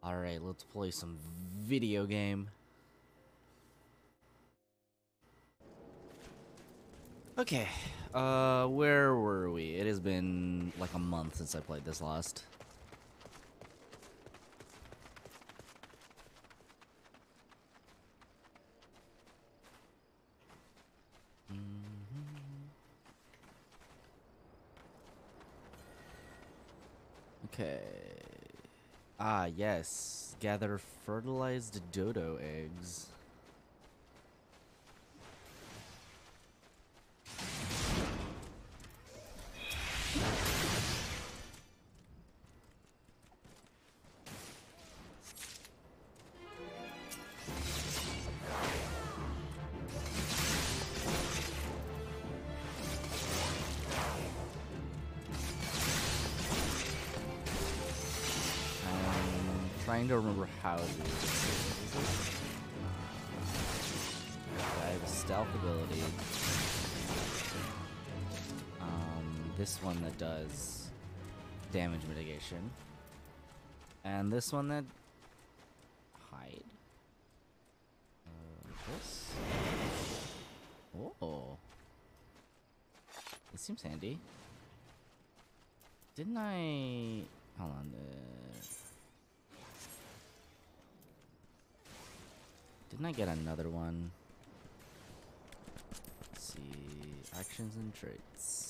Alright, let's play some video game. Okay, where were we? It has been like a month since I played this last. Okay. Ah, yes. Gather fertilized dodo eggs. Trying to remember how to do this. I have a stealth ability. This one that does damage mitigation. And this one that hide. This. Oh. This seems handy. Didn't I... Hold on. Didn't I get another one? Let's see. Actions and traits.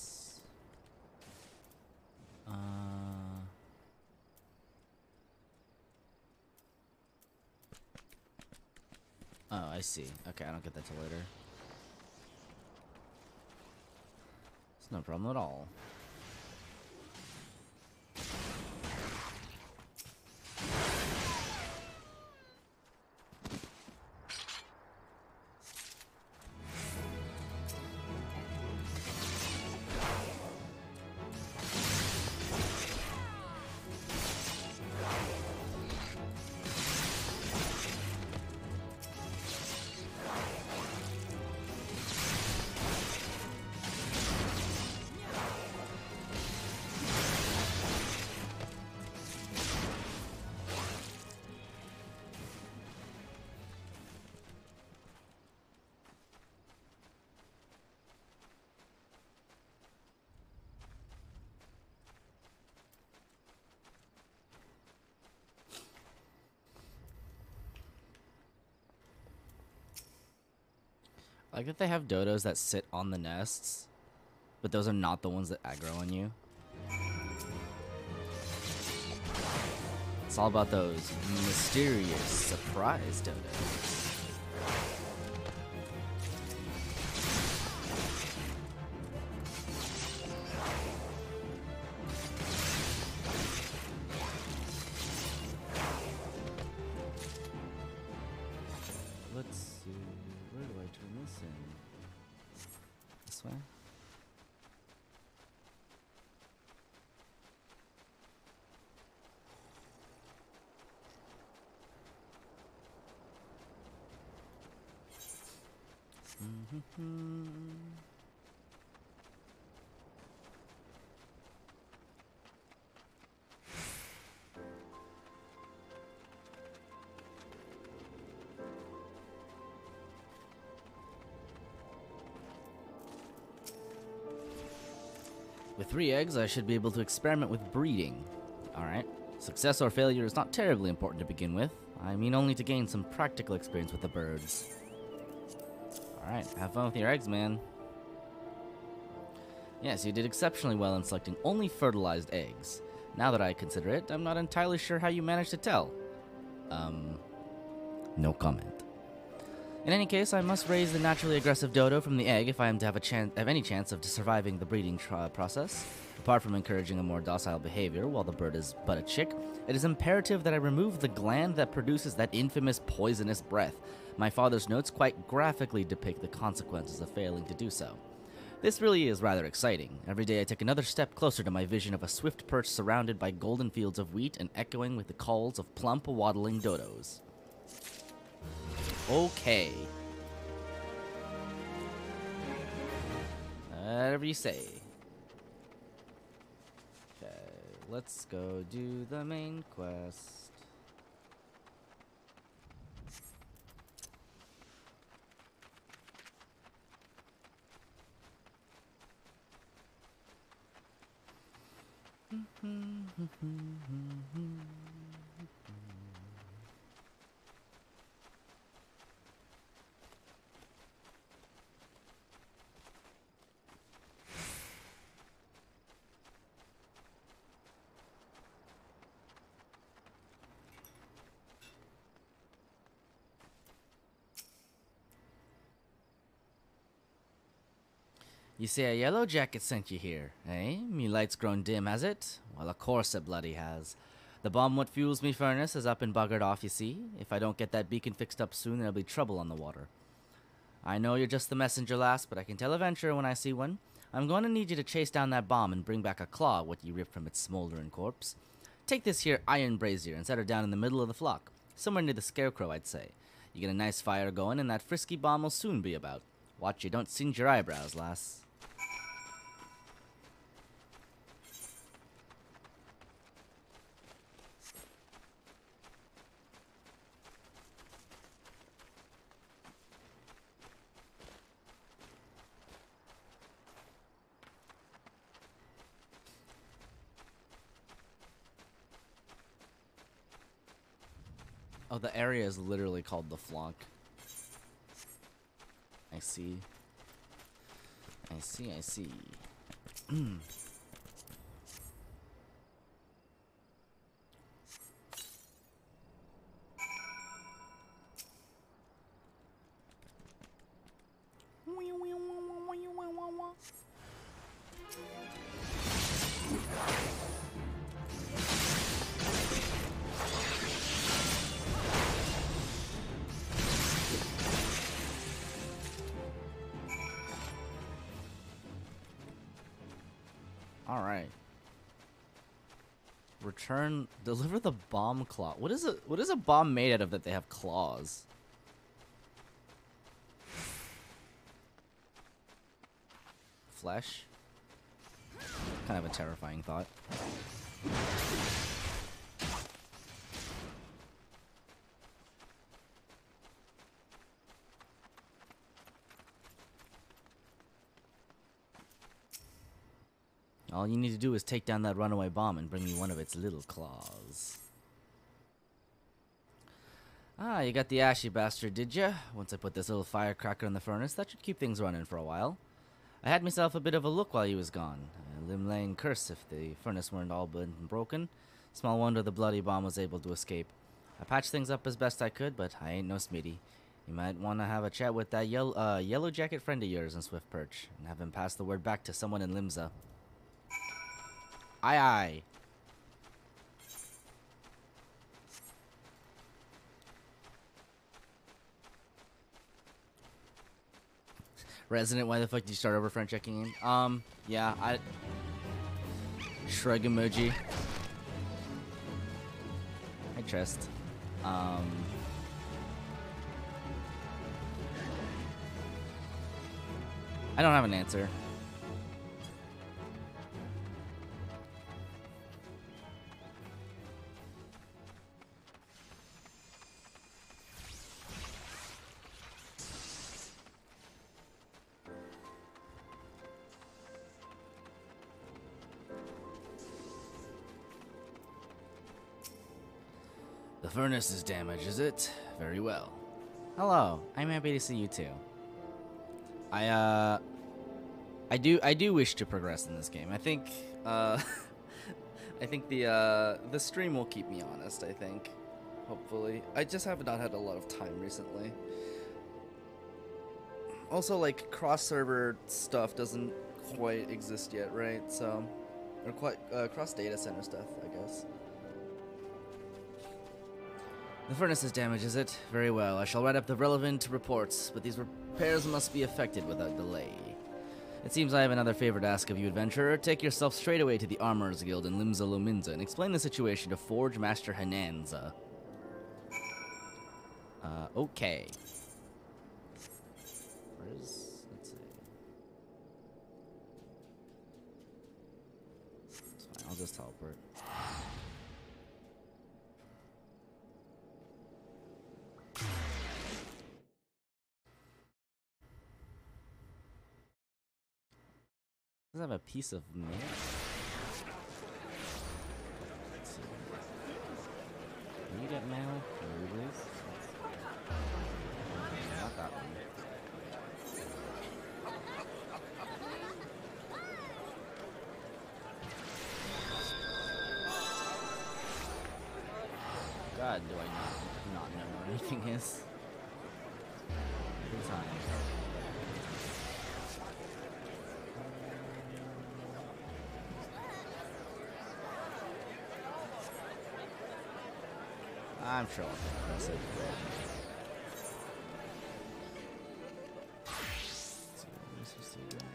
Oh, I see. Okay, I don't get that till later. It's no problem at all. I like that they have dodos that sit on the nests, but those are not the ones that aggro on you. It's all about those mysterious surprise dodos. Let's see, where do I turn this in? This way? With 3 eggs, I should be able to experiment with breeding. Alright. Success or failure is not terribly important to begin with. I mean only to gain some practical experience with the birds. Alright, have fun with your eggs, man. Yes, you did exceptionally well in selecting only fertilized eggs. Now that I consider it, I'm not entirely sure how you managed to tell. No comment. In any case, I must raise the naturally aggressive dodo from the egg if I am to have any chance of surviving the breeding process. Apart from encouraging a more docile behavior while the bird is but a chick, it is imperative that I remove the gland that produces that infamous poisonous breath. My father's notes quite graphically depict the consequences of failing to do so. This really is rather exciting. Every day I take another step closer to my vision of a swift perch surrounded by golden fields of wheat and echoing with the calls of plump, waddling dodos. Okay. Whatever you say. Okay, let's go do the main quest. You say a yellow jacket sent you here, eh? Me light's grown dim, has it? Well, of course it bloody has. The bomb what fuels me furnace is up and buggered off, you see. If I don't get that beacon fixed up soon, there'll be trouble on the water. I know you're just the messenger, lass, but I can tell a venture when I see one. I'm going to need you to chase down that bomb and bring back a claw what you ripped from its smoldering corpse. Take this here iron brazier and set her down in the middle of the flock, somewhere near the scarecrow, I'd say. You get a nice fire going, and that frisky bomb will soon be about. Watch you don't singe your eyebrows, lass. Oh, the area is literally called the flock. I see. I see, I see. Alright. Deliver the bomb claw. What is a bomb made out of that they have claws? Flesh? Kind of a terrifying thought. All you need to do is take down that runaway bomb and bring me one of its little claws. Ah, you got the ashy bastard, did ya? Once I put this little firecracker in the furnace, that should keep things running for a while. I had myself a bit of a look while you was gone. A limb-laying curse if the furnace weren't all been broken. Small wonder the bloody bomb was able to escape. I patched things up as best I could, but I ain't no smitty. You might want to have a chat with that yellow jacket friend of yours in Swift Perch, and have him pass the word back to someone in Limsa. Aye, aye. Resident, why the fuck did you start over friend checking in? Yeah, Shrug emoji. I trust. I don't have an answer. The furnace is damaged, is it? Very well. Hello, I'm happy to see you too. I do wish to progress in this game. I think, I think the stream will keep me honest, I think. Hopefully. I just have not had a lot of time recently. Also, like, cross-server stuff doesn't quite exist yet, right? So, or quite, cross-data center stuff, I guess. The furnace is damaged, is it? Very well. I shall write up the relevant reports, but these repairs must be effected without delay. It seems I have another favor to ask of you, adventurer. Take yourself straight away to the Armorers Guild in Limsa Lominsa and explain the situation to Forge Master Hananza. Okay. Let's see. It's fine, I'll just teleport. Does it have a piece of mail? God do I not know where anything is. Every time. I'm sure I'll press it. Let's see what this is doing.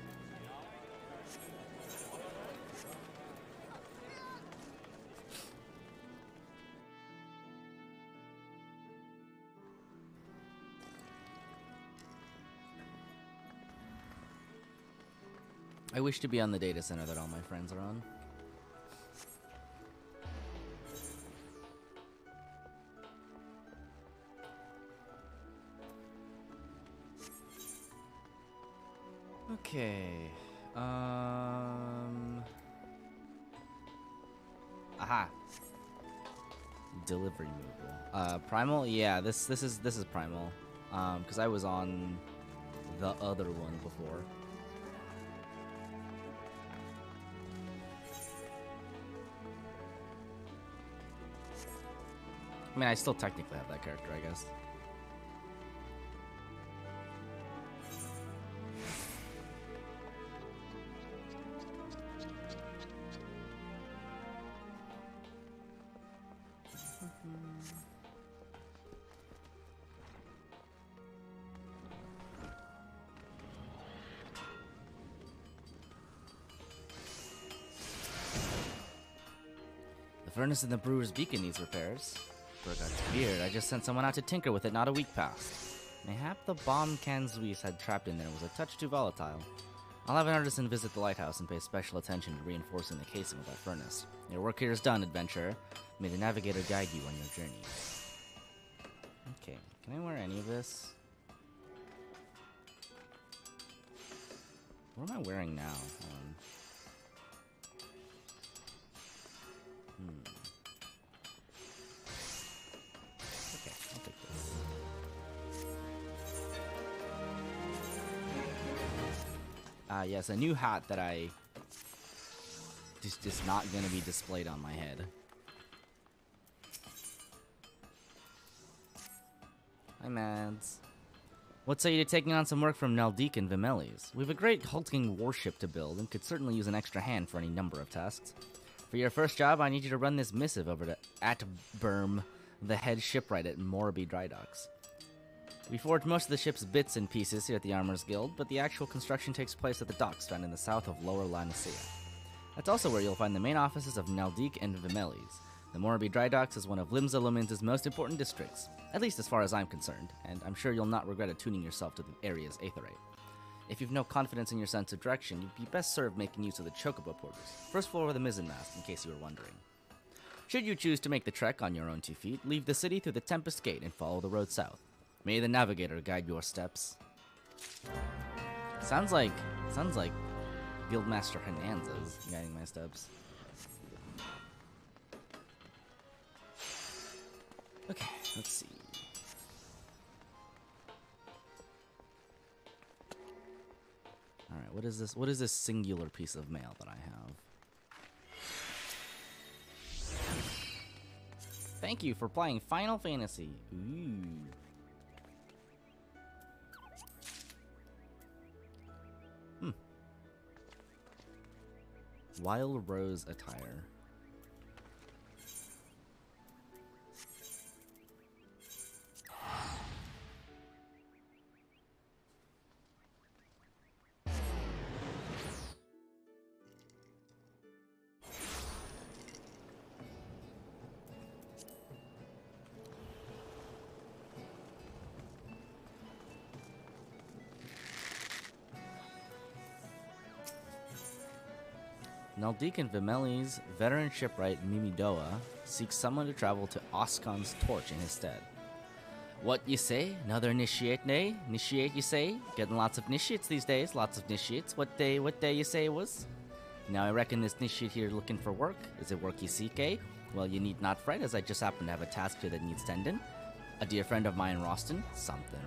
I wish to be on the data center that all my friends are on. Okay. Aha. Delivery mobile. Primal? Yeah, this is primal. Because I was on the other one before. I mean, I still technically have that character, I guess. The furnace in the brewer's beacon needs repairs. Burgott's beard. I just sent someone out to tinker with it not a week past. Mayhap the bomb cans we had trapped in there was a touch too volatile. I'll have an artisan visit the lighthouse and pay special attention to reinforcing the casing of that furnace. Your work here is done, adventurer. May the navigator guide you on your journey. Okay, can I wear any of this? What am I wearing now? Okay, I'll take this. Yes, a new hat that I just not gonna be displayed on my head. Hi, Mads. What say you to taking on some work from Naldik and Vimelis? We have a great hulking warship to build and could certainly use an extra hand for any number of tasks. For your first job, I need you to run this missive over to Atberm, the head shipwright at Morby Dry Docks. We forge most of the ship's bits and pieces here at the Armorers Guild, but the actual construction takes place at the docks found in the south of Lower Lanicea. That's also where you'll find the main offices of Naldik and Vimelis. The Morby Dry Docks is one of Limsa Lumin's most important districts, at least as far as I'm concerned, and I'm sure you'll not regret attuning yourself to the area's aetherite. If you've no confidence in your sense of direction, you'd be best served making use of the chocobo porters, first floor of the mizzenmast, in case you were wondering. Should you choose to make the trek on your own 2 feet, leave the city through the Tempest Gate and follow the road south. May the navigator guide your steps. Sounds like Guildmaster Hernandez guiding my steps. Okay, let's see. Alright, what is this? What is this singular piece of mail that I have? Thank you for playing Final Fantasy. Ooh. Wild Rose attire. Naldik and Vimelis' veteran shipwright Mimidoa seeks someone to travel to Oscon's torch in his stead. What you say? Another initiate, nay? Initiate, you say? Getting lots of initiates these days, lots of initiates. What day you say it was? Now I reckon this initiate here looking for work. Is it work you seek, eh? Well, you need not fret, as I just happen to have a task here that needs tending. A dear friend of mine, Roston, something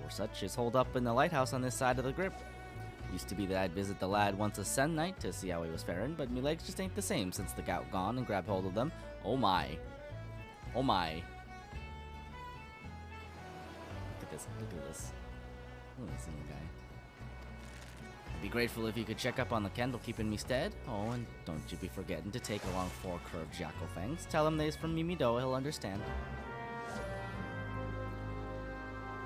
or such, is holed up in the lighthouse on this side of the grip. Used to be that I'd visit the lad once a sen night to see how he was faring, but me legs just ain't the same since the gout gone and grabbed hold of them. Oh my. Oh my. guys. Look at this. Look at this little guy. I'd be grateful if you could check up on the Candlekeep in me stead. Oh, and don't you be forgetting to take along 4 curved jackal fangs. Tell him they's from Mimido, he'll understand.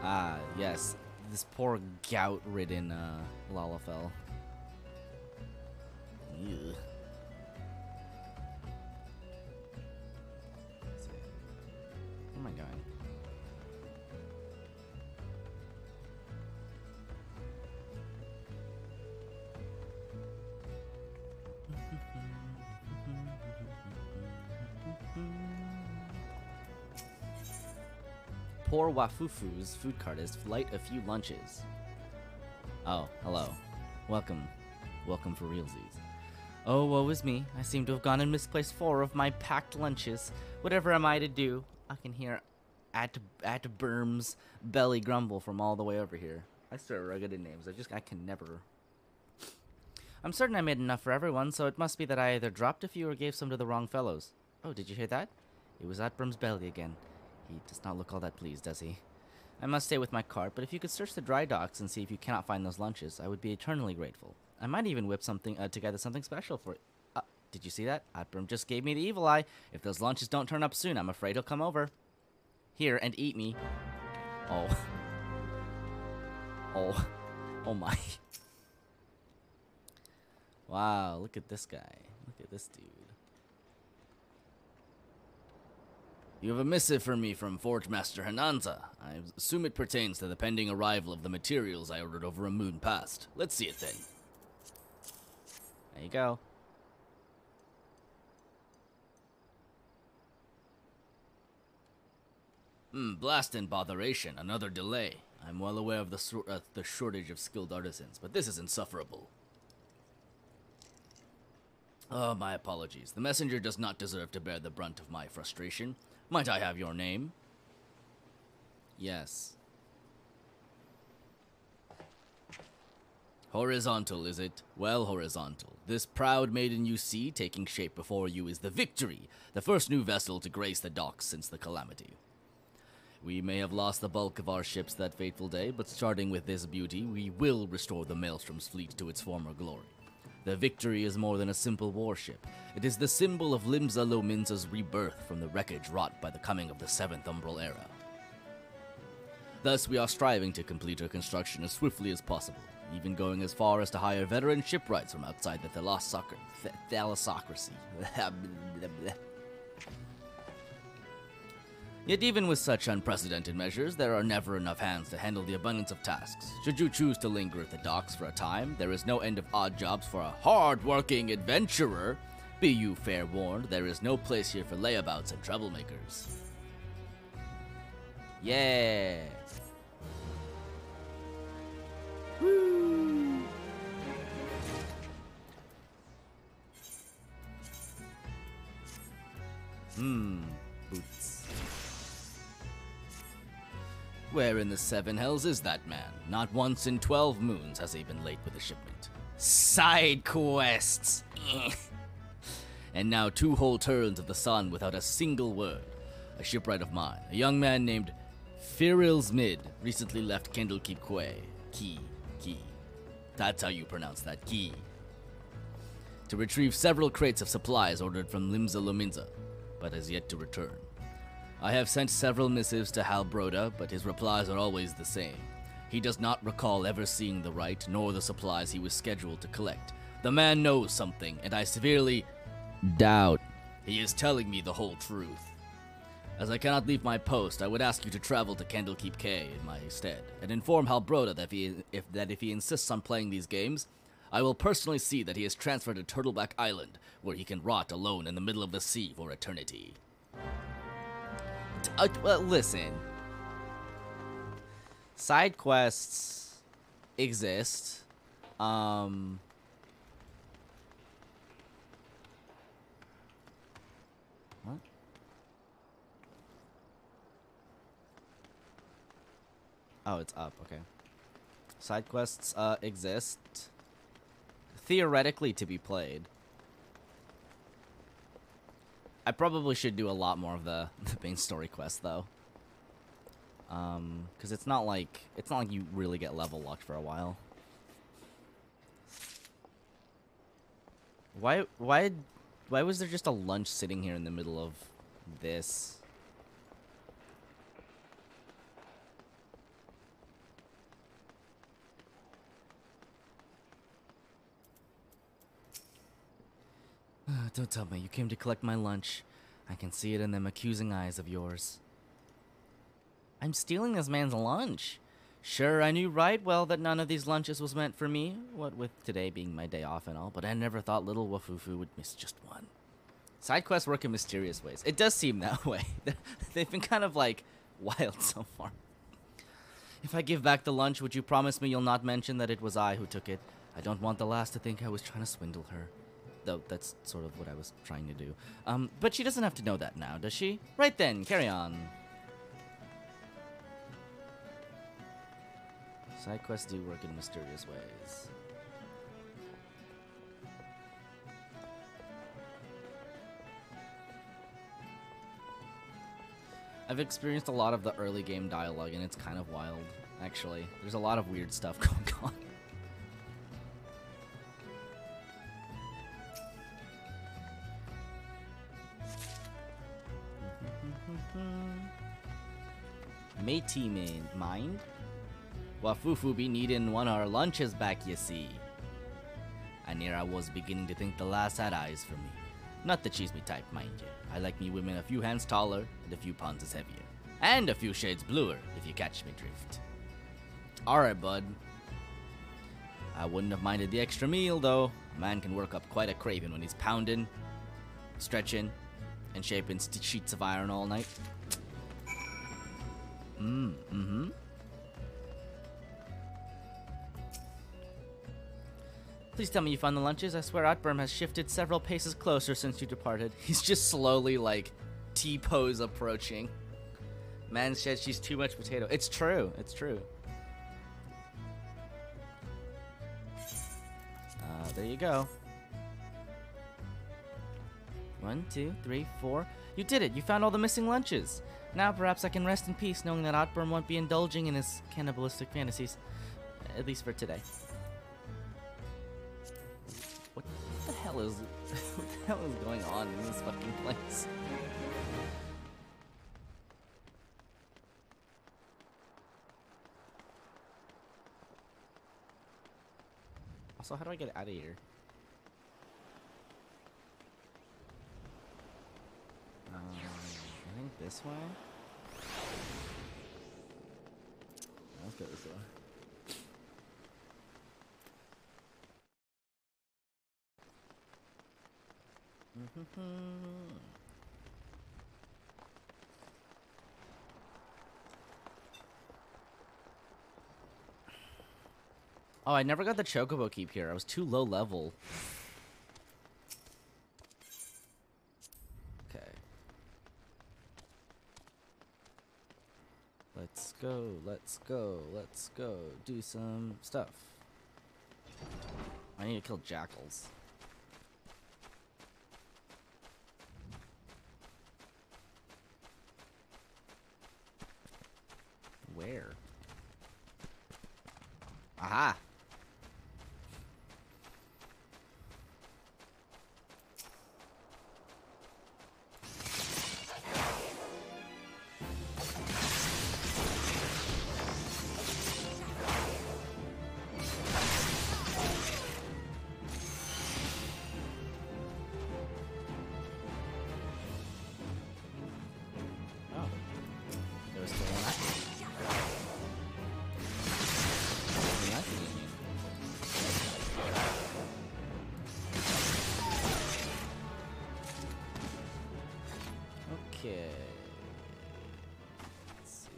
Ah, yes. This poor gout-ridden, Lalafell. Ugh. Where am I going? Poor Wafufu's food cartist flight a few lunches. Oh, hello. Welcome. Welcome for realsies. Oh, woe is me. I seem to have gone and misplaced 4 of my packed lunches. Whatever am I to do? I can hear at Berm's belly grumble from all the way over here. I start rugged names. I can never. I'm certain I made enough for everyone, so it must be that I either dropped a few or gave some to the wrong fellows. Oh, did you hear that? It was at Berm's belly again. He does not look all that pleased, does he? I must stay with my cart, but if you could search the dry docks and see if you cannot find those lunches, I would be eternally grateful. I might even whip something together something special for it. Did you see that? Atbrim just gave me the evil eye. If those lunches don't turn up soon, I'm afraid he'll come over. Here, and eat me. Oh. Oh. Oh my. Wow, look at this guy. Look at this dude. You have a missive for me from Forge Master Hananza. I assume it pertains to the pending arrival of the materials I ordered over a moon past. Let's see it then. There you go. Blast and botheration, another delay. I'm well aware of the shortage of skilled artisans, but this is insufferable. Oh, my apologies. The messenger does not deserve to bear the brunt of my frustration. Might I have your name? Yes. Horizontal, is it? Well, Horizontal. This proud maiden you see taking shape before you is the Victory, the first new vessel to grace the docks since the calamity. We may have lost the bulk of our ships that fateful day, but starting with this beauty, we will restore the Maelstrom's fleet to its former glory. The Victory is more than a simple warship. It is the symbol of Limsa Lominsa's rebirth from the wreckage wrought by the coming of the 7th Umbral Era. Thus, we are striving to complete her construction as swiftly as possible, even going as far as to hire veteran shipwrights from outside the thalassocracy. Yet even with such unprecedented measures, there are never enough hands to handle the abundance of tasks. Should you choose to linger at the docks for a time, there is no end of odd jobs for a hard-working adventurer. Be you fair warned, there is no place here for layabouts and troublemakers. Yeah! Woo! Boots. Where in the 7 hells is that man? Not once in 12 moons has he been late with a shipment. Side quests! And now 2 whole turns of the sun without a single word. A shipwright of mine, a young man named Firil's Mid, recently left Candlekeep Quay. Key. That's how you pronounce that, Key. To retrieve several crates of supplies ordered from Limsa Lominsa, but has yet to return. I have sent several missives to Halbroda, but his replies are always the same. He does not recall ever seeing the right, nor the supplies he was scheduled to collect. The man knows something, and I severely doubt he is telling me the whole truth. As I cannot leave my post, I would ask you to travel to Candlekeep Quay in my stead, and inform Halbroda that if he insists on playing these games, I will personally see that he is transferred to Turtleback Island, where he can rot alone in the middle of the sea for eternity. Well, listen. Side quests exist. What? Oh, it's up. Okay. Side quests exist. Theoretically to be played. I probably should do a lot more of the main story quest, though. Because it's not like you really get level locked for a while. Why was there just a lunch sitting here in the middle of this? Don't tell me you came to collect my lunch. I can see it in them accusing eyes of yours. I'm stealing this man's lunch. Sure, I knew right well that none of these lunches was meant for me, what with today being my day off and all, but I never thought little Wafufu would miss just one. Side quests work in mysterious ways. It does seem that way. They've been kind of, like, wild so far. If I give back the lunch, would you promise me you'll not mention that it was I who took it? I don't want the lass to think I was trying to swindle her. Though, that's sort of what I was trying to do. But she doesn't have to know that now, does she? Right then, carry on. Side quests do work in mysterious ways. I've experienced a lot of the early game dialogue, and it's kind of wild, actually. There's a lot of weird stuff going on. Matey mind? Wafufu be needin' one of our lunches back, you see. And here I was beginning to think the lass had eyes for me. Not that she's me type, mind you. I like me women a few hands taller and a few pounds heavier. And a few shades bluer, if you catch me drift. Alright, bud. I wouldn't have minded the extra meal, though. A man can work up quite a craving when he's pounding, stretching, and shaping sheets of iron all night. Mm-hmm. Please tell me you found the lunches. I swear Atburm has shifted several paces closer since you departed. He's just slowly, like, T-pose approaching. Man said she's too much potato. It's true. It's true. There you go. 1, 2, 3, 4. You did it. You found all the missing lunches. Now perhaps I can rest in peace knowing that Atburm won't be indulging in his cannibalistic fantasies. At least for today. What the hell is going on in this fucking place? Also, how do I get out of here? I think this way? Let's go this way. Oh, I never got the Chocobo keep here. I was too low level. Okay. Let's go, let's go, let's go. Do some stuff. I need to kill jackals. Where? Aha! Okay. Let's see.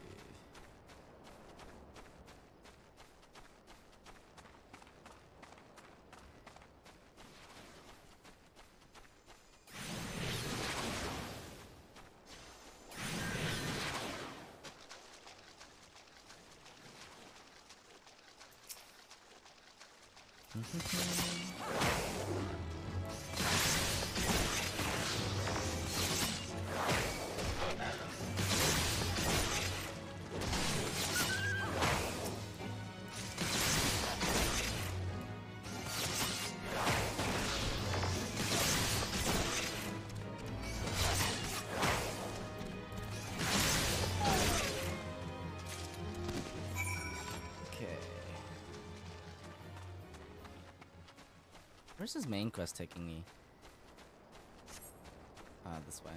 Where's his main quest taking me? This way.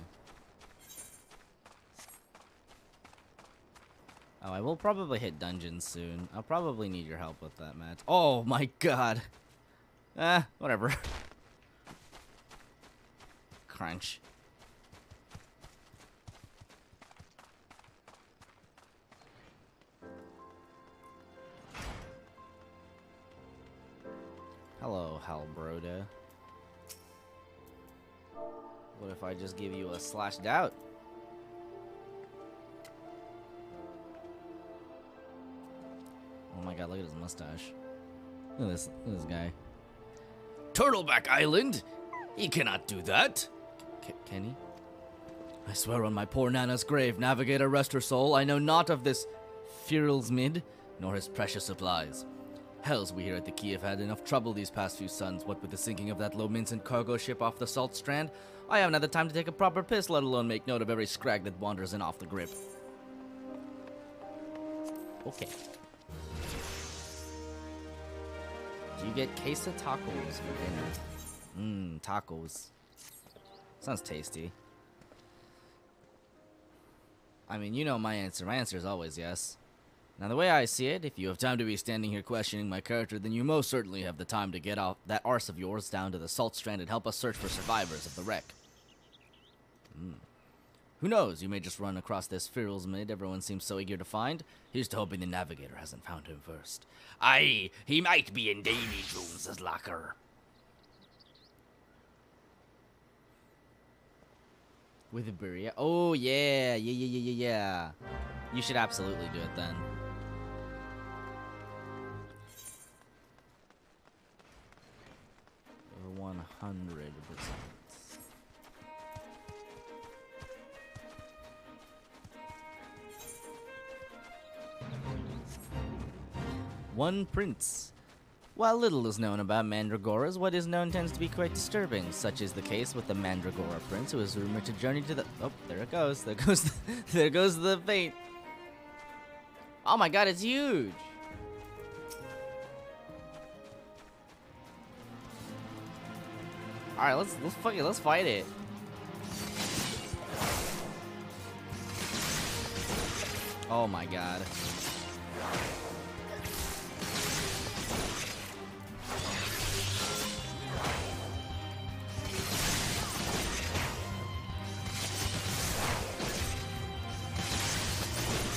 Oh, I will probably hit dungeons soon. I'll probably need your help with that, Matt. Oh my god. Whatever. Crunch. Hello, Halbroda. What if I just give you a slashed out? Oh my god, look at his mustache. Look at this guy. Turtleback Island? He cannot do that. Can he? I swear on my poor Nana's grave, navigator rest her soul, I know not of this FFXIV, nor his precious supplies. Hells, we here at the Key have had enough trouble these past few suns, what with the sinking of that low-mincent cargo ship off the Salt Strand. I haven't had the time to take a proper piss, let alone make note of every scrag that wanders in off the grip. Okay. Do you get queso tacos for dinner? Tacos. Sounds tasty. I mean, you know my answer. My answer is always yes. Now, the way I see it, if you have time to be standing here questioning my character, then you most certainly have the time to get off that arse of yours down to the Salt Strand and help us search for survivors of the wreck. Who knows, you may just run across this FFXIV everyone seems so eager to find. Here's to hoping the navigator hasn't found him first. Aye, he might be in Davy Jones's locker. With a burrito? Oh, yeah. Yeah. You should absolutely do it then. 100%. One prince. While little is known about mandragoras, what is known tends to be quite disturbing. Such is the case with the mandragora prince, who is rumored to journey to the... Oh, there it goes. There goes the bait. Oh my god, it's huge. All right, let's fight it. Oh my god.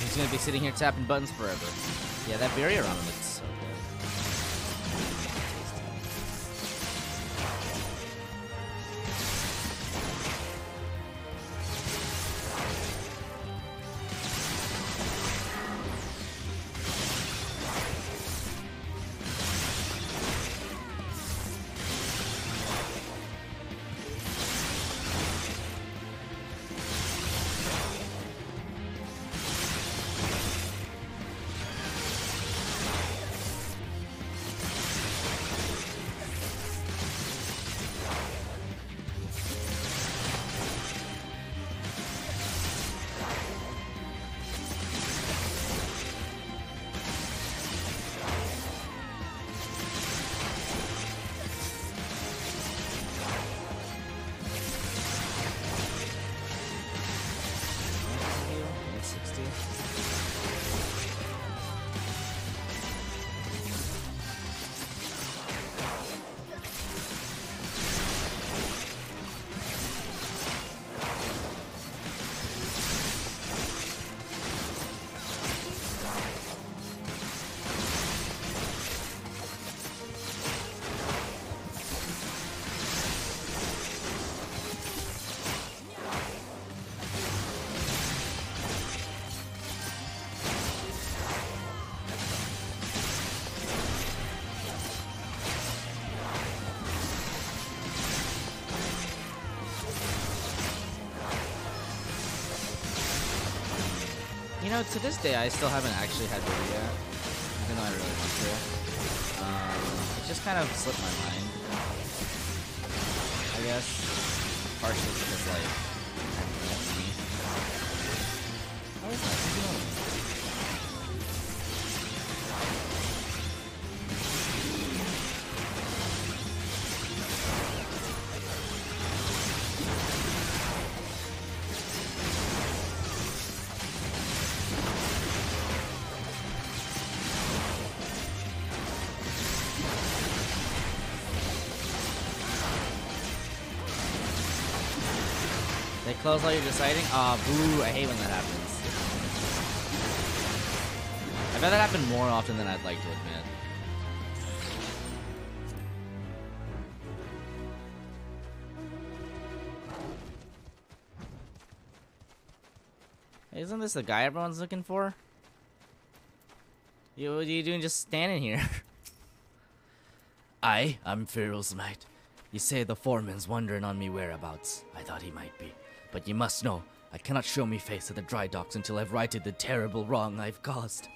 He's gonna be sitting here tapping buttons forever. Yeah, that barrier on him looks so good. You know, to this day, I still haven't actually had Diddy yet, even though I really want to. It just kind of slipped my mind, I guess, partially because, like, I haven't been able to me. What is that? What's he doing? Close all you're deciding? Aw, boo, I hate when that happens. I bet that happened more often than I'd like to admit. Hey, isn't this the guy everyone's looking for? What are you doing just standing here? I'm Pharaoh's mate. You say the foreman's wondering on me whereabouts. I thought he might be. But you must know, I cannot show me face at the dry docks until I've righted the terrible wrong I've caused.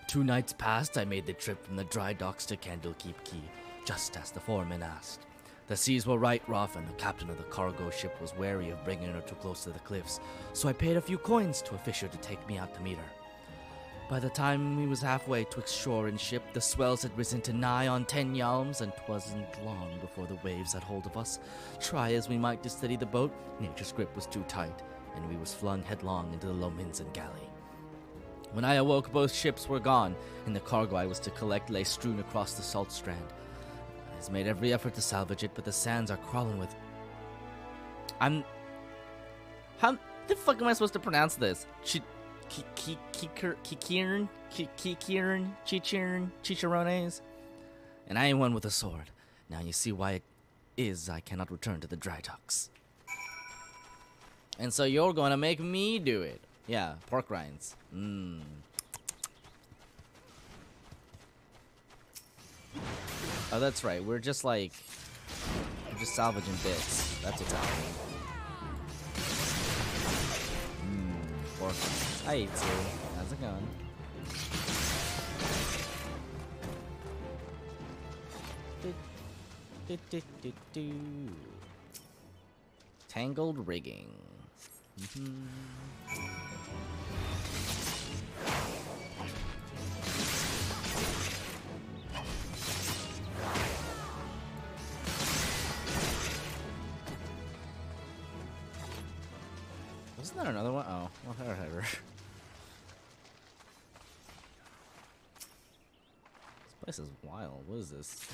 2 nights past, I made the trip from the dry docks to Candlekeep Quay, just as the foreman asked. The seas were right rough, and the captain of the cargo ship was wary of bringing her too close to the cliffs, so I paid a few coins to a fisher to take me out to meet her. By the time we was halfway twixt shore and ship, the swells had risen to nigh on 10 yalms, and 'twasn't long before the waves had hold of us. Try as we might to steady the boat, nature's grip was too tight, and we was flung headlong into the Lominsan galley. When I awoke, both ships were gone, and the cargo I was to collect lay strewn across the salt strand. I made every effort to salvage it, but the sands are crawling with... How the fuck am I supposed to pronounce this? Chicharrones? And I ain't one with a sword. Now you see why it is I cannot return to the dry docks. And so you're gonna make me do it. Yeah, pork rinds. Oh, that's right. We're just salvaging bits. That's what's happening. Pork rinds. Hi, Itsu. How's it going? Tangled rigging. Wasn't there another one? Oh, well, whatever. This place is wild. What is this?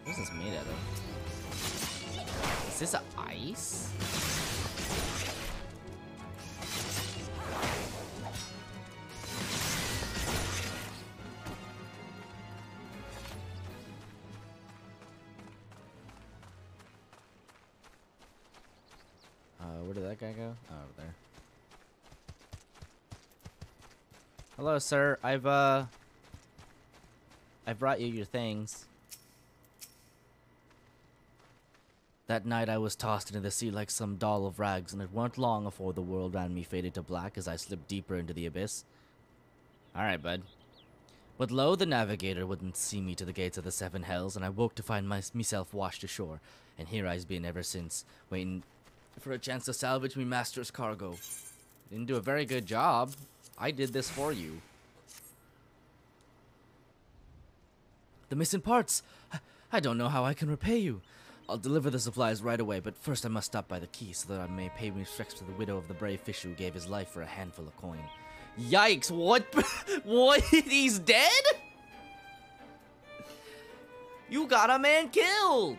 What is this made out of? Is this ice? Where did that guy go? Oh, over there. Hello, sir. I've brought you your things. That night I was tossed into the sea like some doll of rags, and it weren't long afore the world round me faded to black as I slipped deeper into the abyss. Alright, bud. But lo, the navigator wouldn't see me to the gates of the 7 hells, and I woke to find myself washed ashore, and here I's been ever since, waiting for a chance to salvage me master's cargo. Didn't do a very good job. I did this for you. The missing parts! I don't know how I can repay you. I'll deliver the supplies right away, but first I must stop by the quay so that I may pay respects to the widow of the brave fisher who gave his life for a handful of coin. Yikes, what? What? He's dead? You got a man killed!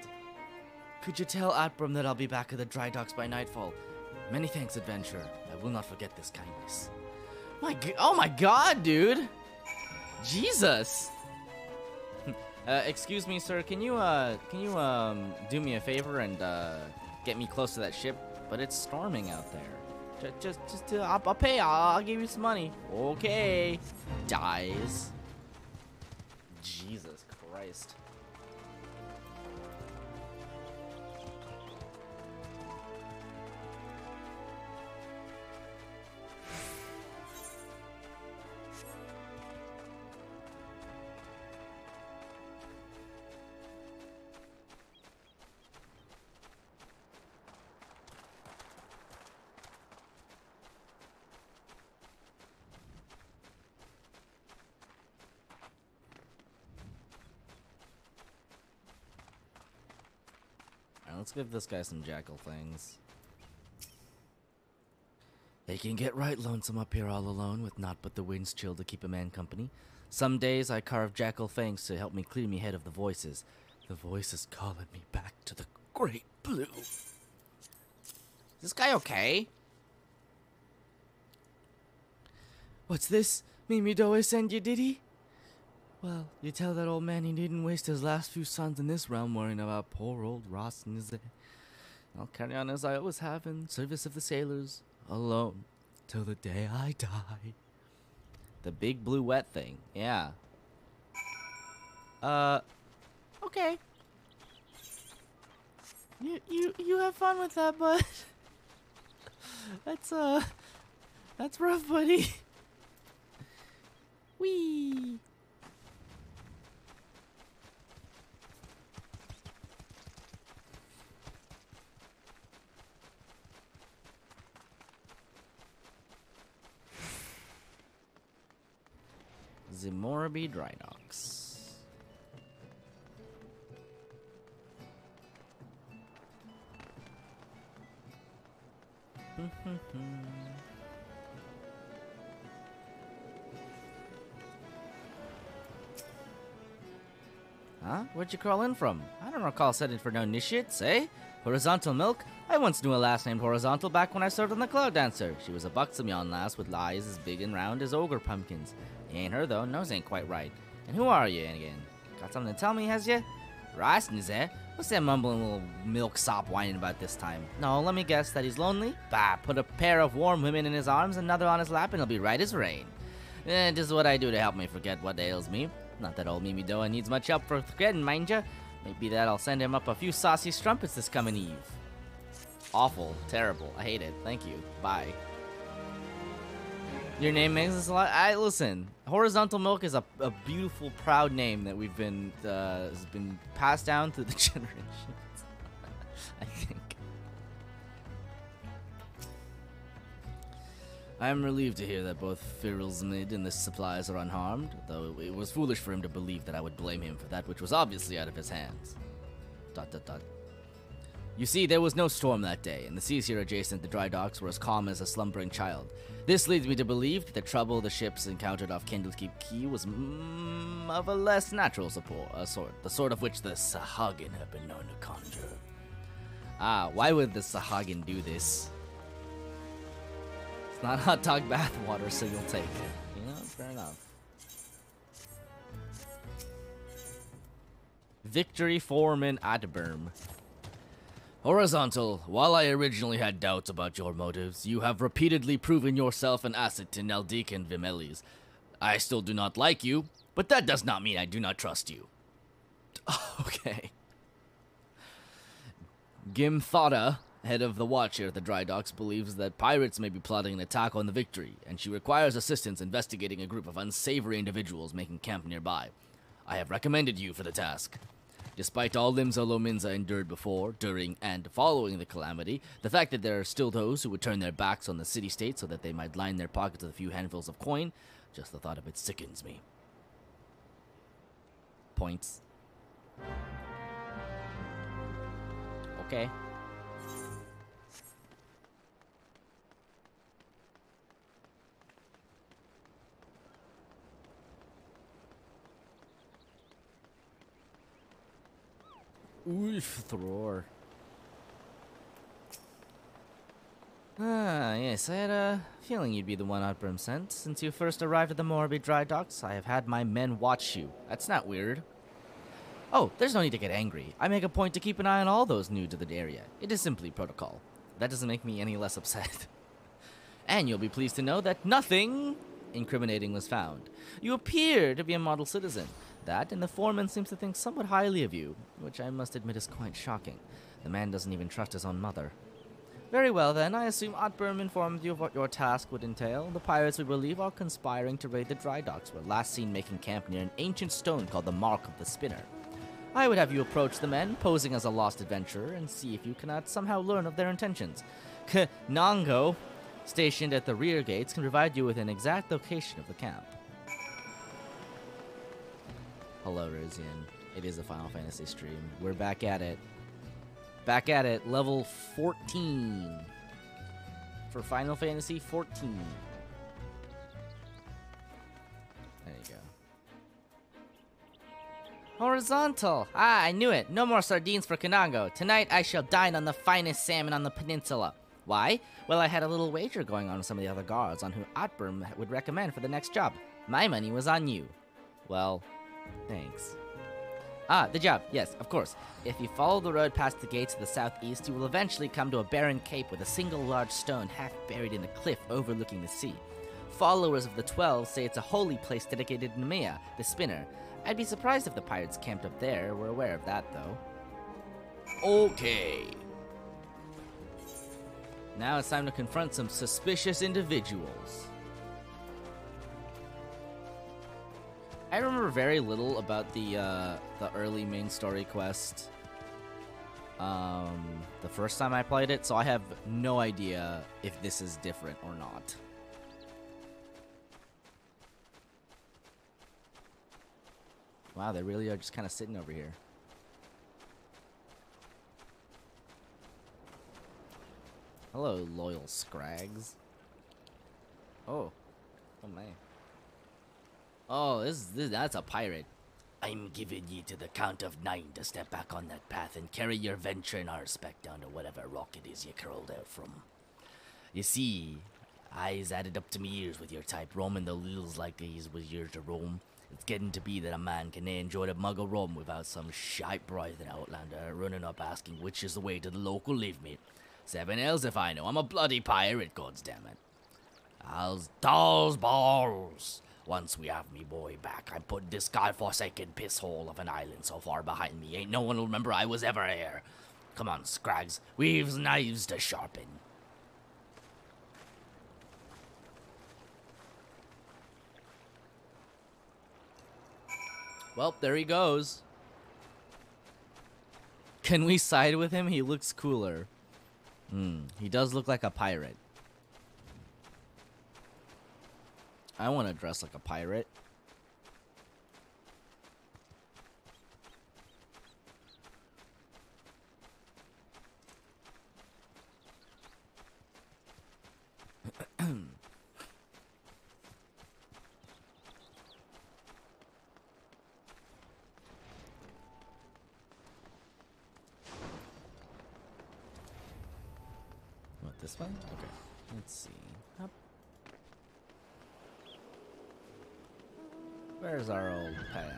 Could you tell Atbram that I'll be back at the dry docks by nightfall? Many thanks, adventurer. I will not forget this kindness. Oh my god, dude! Jesus! Excuse me, sir. Can you do me a favor and get me close to that ship? But it's storming out there. I'll pay. I'll give you some money. Okay. Dies. Jesus Christ. Let's give this guy some jackal things. It can get right lonesome up here all alone with naught but the wind's chill to keep a man company. Some days I carve jackal fangs to help me clear me head of the voices. The voices calling me back to the great blue. this guy okay? What's this? Mimidoe sent you, did he? Well, you tell that old man he needn't waste his last few suns in this realm worrying about poor old Ross and his... I'll carry on as I always have in service of the sailors, alone, till the day I die. The big blue wet thing, yeah. Okay. You have fun with that, bud. That's rough, buddy. Whee! Zimorbi Dry Docks. Huh? Where'd you crawl in from? I don't recall setting for no initiates, eh? Horizontal Milk? I once knew a lass named Horizontal back when I served on the Cloud Dancer. She was a buxom yon lass with eyes as big and round as ogre pumpkins. You ain't her though, nose ain't quite right. And who are you again? Got something to tell me, has ya? Rice eh? What's that mumbling little milk sop whining about this time? No, let me guess that he's lonely? Bah, put a pair of warm women in his arms, another on his lap, and he'll be right as rain. This is what I do to help me forget what ails me. Not that old Mimidoa needs much help for forgetting, mind ya. Maybe that I'll send him up a few saucy strumpets this coming eve. Awful. Terrible. I hate it. Thank you. Bye. Your name makes us a lot. Listen. Horizontal Milk is a beautiful, proud name that we've been has been passed down through the generations. I think. I am relieved to hear that both Firilsmid and the supplies are unharmed, though it was foolish for him to believe that I would blame him for that which was obviously out of his hands. ... You see, there was no storm that day, and the seas here adjacent to the dry docks were as calm as a slumbering child. This leads me to believe that the trouble the ships encountered off Candlekeep Key was of a less natural sort, the sort of which the Sahagin have been known to conjure. Ah, why would the Sahagin do this? It's not hot dog bath water, so you'll take it. You know, fair enough. Victory Foreman Adberm. Horizontal, while I originally had doubts about your motives, you have repeatedly proven yourself an asset to Neldik and Vimelis. I still do not like you, but that does not mean I do not trust you. Okay. Gimthada, head of the watch here at the dry docks, believes that pirates may be plotting an attack on the Victory, and she requires assistance investigating a group of unsavory individuals making camp nearby. I have recommended you for the task. Despite all Limsa Lominsa endured before, during, and following the calamity, the fact that there are still those who would turn their backs on the city-state so that they might line their pockets with a few handfuls of coin, just the thought of it sickens me. Points. Okay. Oof, Thror. Ah, yes, I had a feeling you'd be the one Outbrim sent. Since you first arrived at the Morbi dry docks, I have had my men watch you. That's not weird. Oh, there's no need to get angry. I make a point to keep an eye on all those new to the area. It is simply protocol. That doesn't make me any less upset. And you'll be pleased to know that nothing incriminating was found. You appear to be a model citizen. That, and the foreman seems to think somewhat highly of you, which I must admit is quite shocking. The man doesn't even trust his own mother. Very well then, I assume Otberm informed you of what your task would entail. The pirates, we believe, are conspiring to raid the dry docks, were last seen making camp near an ancient stone called the Mark of the Spinner. I would have you approach the men, posing as a lost adventurer, and see if you cannot somehow learn of their intentions. Nango, stationed at the rear gates, can provide you with an exact location of the camp. Hello, Rosian. It is a Final Fantasy stream. We're back at it. Back at it. Level 14. For Final Fantasy 14. There you go. Horizontal! Ah, I knew it. No more sardines for Kanango. Tonight I shall dine on the finest salmon on the peninsula. Why? Well, I had a little wager going on with some of the other guards on who Atburn would recommend for the next job. My money was on you. Well, thanks. Ah, the job. Yes, of course. If you follow the road past the gates to the southeast, you will eventually come to a barren cape with a single large stone half buried in a cliff overlooking the sea. Followers of the 12 say it's a holy place dedicated to Nemea, the spinner. I'd be surprised if the pirates camped up there. We're aware of that, though. Okay. Now it's time to confront some suspicious individuals. I remember very little about the early main story quest. The first time I played it, so I have no idea if this is different or not. Wow, they really are just kind of sitting over here. Hello, loyal scrags. Oh. Oh, man. Oh, that's a pirate. I'm giving ye to the count of 9 to step back on that path and carry your venture and our spec down to whatever rock it is you crawled out from. You see, I's added up to me ears with your type, roaming the hills like these was yours to roam. It's getting to be that a man can enjoy the mug of rum without some shite breathing outlander running up asking which is the way to the local live mate. 7 L's if I know. I'm a bloody pirate, goddammit. I'll dolls balls. Once we have me boy back, I put this godforsaken piss hole of an island so far behind me, ain't no one will remember I was ever here. Come on, Scrags, we've knives to sharpen. Well, there he goes. Can we side with him? He looks cooler. He does look like a pirate. I want to dress like a pirate. What, this way? Okay. Let's see. Up. Where's our old pal?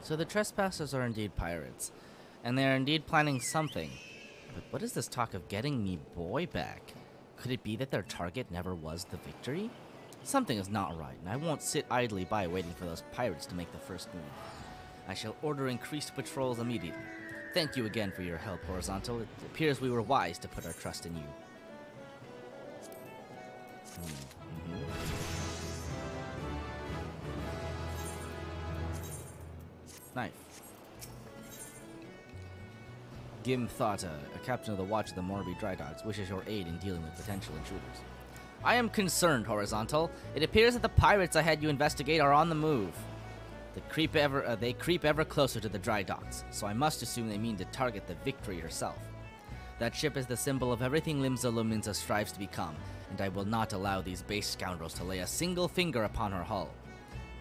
So the trespassers are indeed pirates, and they are indeed planning something. But what is this talk of getting me boy back? Could it be that their target never was the victory? Something is not right, and I won't sit idly by waiting for those pirates to make the first move. I shall order increased patrols immediately. Thank you again for your help, Horizontal. It appears we were wise to put our trust in you. Knife. Gim Thata, a captain of the Watch of the Morby Dry Docks, wishes your aid in dealing with potential intruders. I am concerned, Horizontal. It appears that the pirates I had you investigate are on the move. They creep ever closer to the dry docks, so I must assume they mean to target the Victory herself. That ship is the symbol of everything Limsa Lominsa strives to become, and I will not allow these base scoundrels to lay a single finger upon her hull.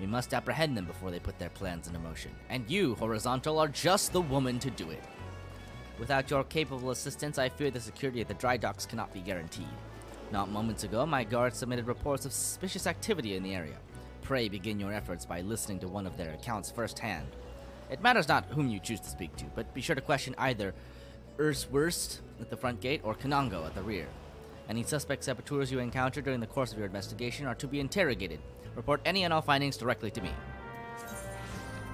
We must apprehend them before they put their plans into motion, and you, Horizontal, are just the woman to do it. Without your capable assistance, I fear the security of the dry docks cannot be guaranteed. Not moments ago, my guards submitted reports of suspicious activity in the area. Pray begin your efforts by listening to one of their accounts firsthand. It matters not whom you choose to speak to, but be sure to question either Urswurst at the front gate or Kanango at the rear. Any suspect saboteurs you encounter during the course of your investigation are to be interrogated. Report any and all findings directly to me.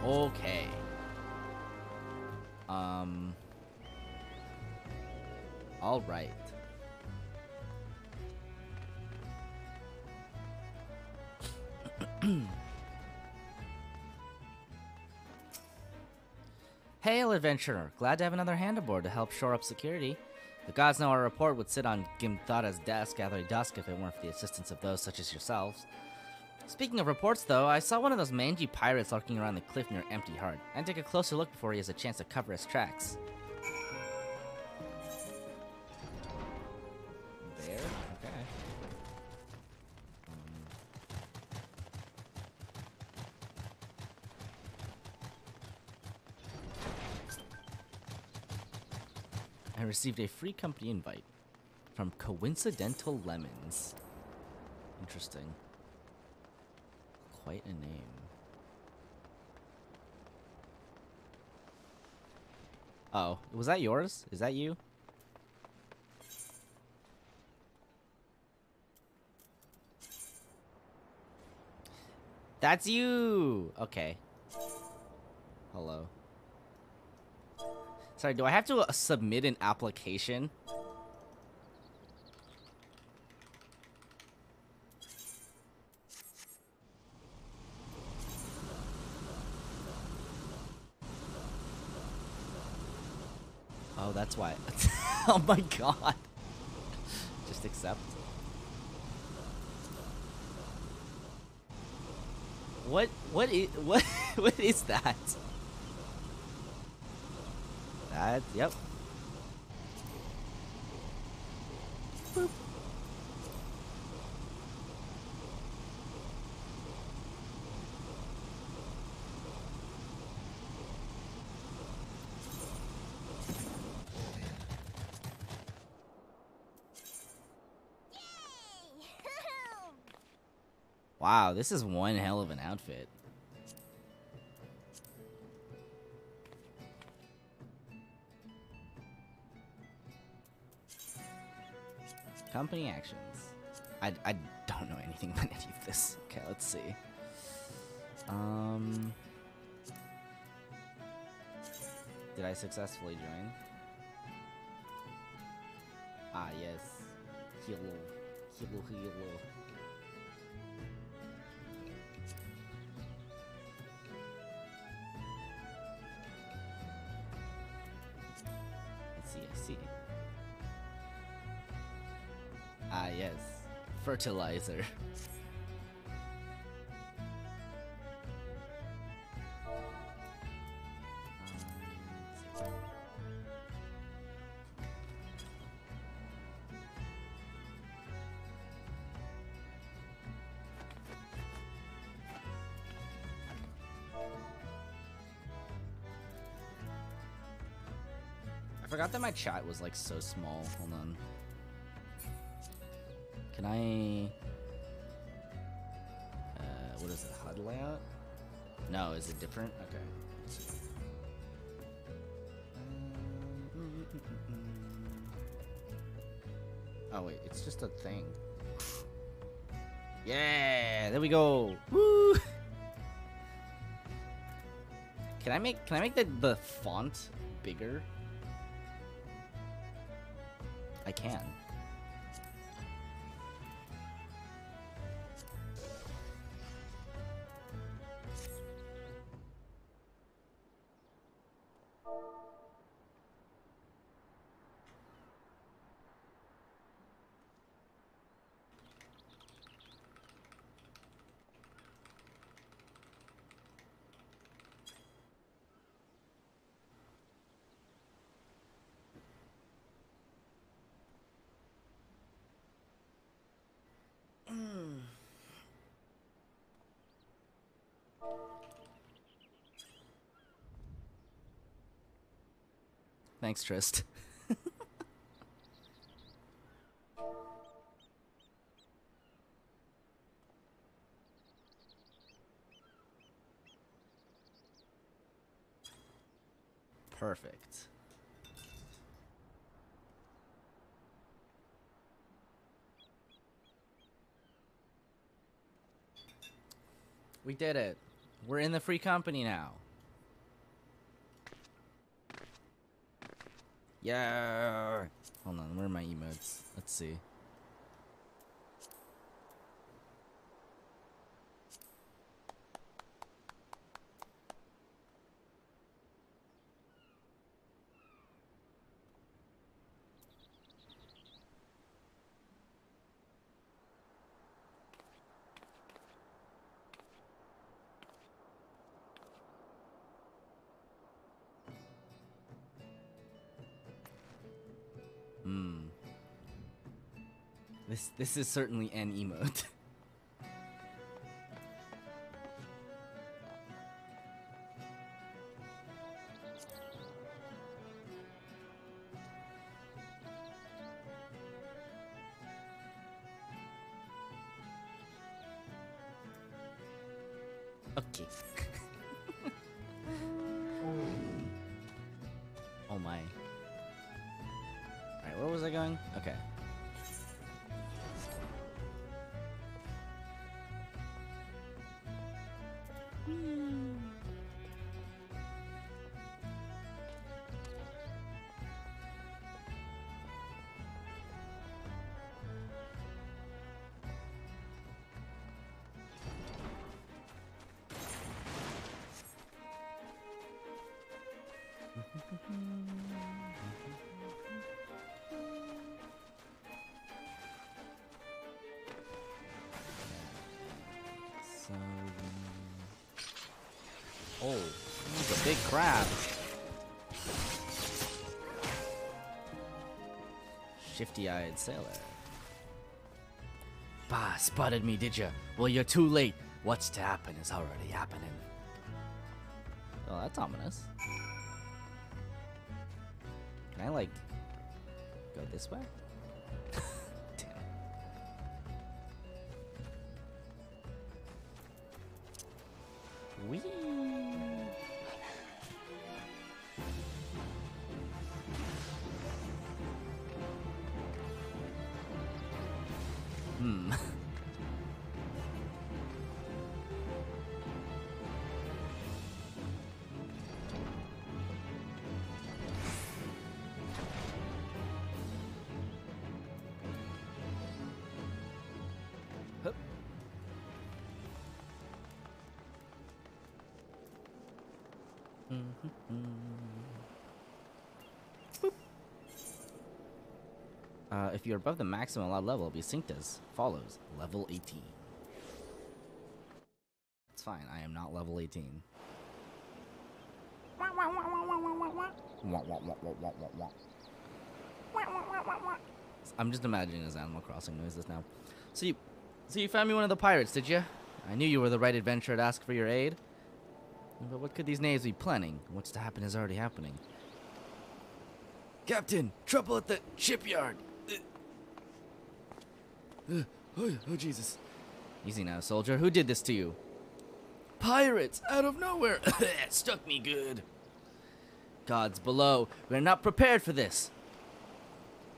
Okay. All right. Hail, adventurer! Glad to have another hand aboard to help shore up security. The gods know our report would sit on Gimthada's desk gathering dusk if it weren't for the assistance of those such as yourselves. Speaking of reports, though, I saw one of those mangy pirates lurking around the cliff near Empty Heart. I'd take a closer look before he has a chance to cover his tracks. There? Okay. I received a free company invite from Coincidental Lemons. Interesting. Quite a name. Oh, was that yours? Is that you? That's you! Okay. Hello. Sorry, do I have to submit an application? Oh, that's why. Oh my god. Just accept. What what is that? That, yep. Boop. Wow, this is one hell of an outfit. Company actions. I don't know anything about any of this. Okay, let's see. Did I successfully join? Ah, yes. Hello. Hello, hello. I see. Ah, yes. Fertilizer. I forgot that my chat was like so small. Hold on. Can I... what is it? HUD layout? No, is it different? Okay. Oh wait, it's just a thing. Yeah, there we go. Woo! Can I make the font bigger? I can. Thanks, Trist. Perfect. We did it. We're in the free company now. Yeah. Hold on, where are my emotes? Let's see. This is certainly an emote. Okay. Oh my. Alright, where was I going? Okay. So, oh, he's a big crab. Shifty-eyed sailor. Bah, spotted me, did ya? Well, you're too late. What's to happen is already happening. Oh, that's ominous. Can I, like, go this way? Damn. Whee! Hmm. Hup. Boop. If you're above the maximum allowed level, be synced as follows. Level 18. It's fine, I am not level 18. I'm just imagining those Animal Crossing noises now. So you found me one of the pirates, did you? I knew you were the right adventurer to ask for your aid. But what could these knaves be planning? What's to happen is already happening. Captain, trouble at the shipyard. Oh, Jesus. Easy now, soldier. Who did this to you? Pirates, out of nowhere. Stuck me good. Gods below, we're not prepared for this.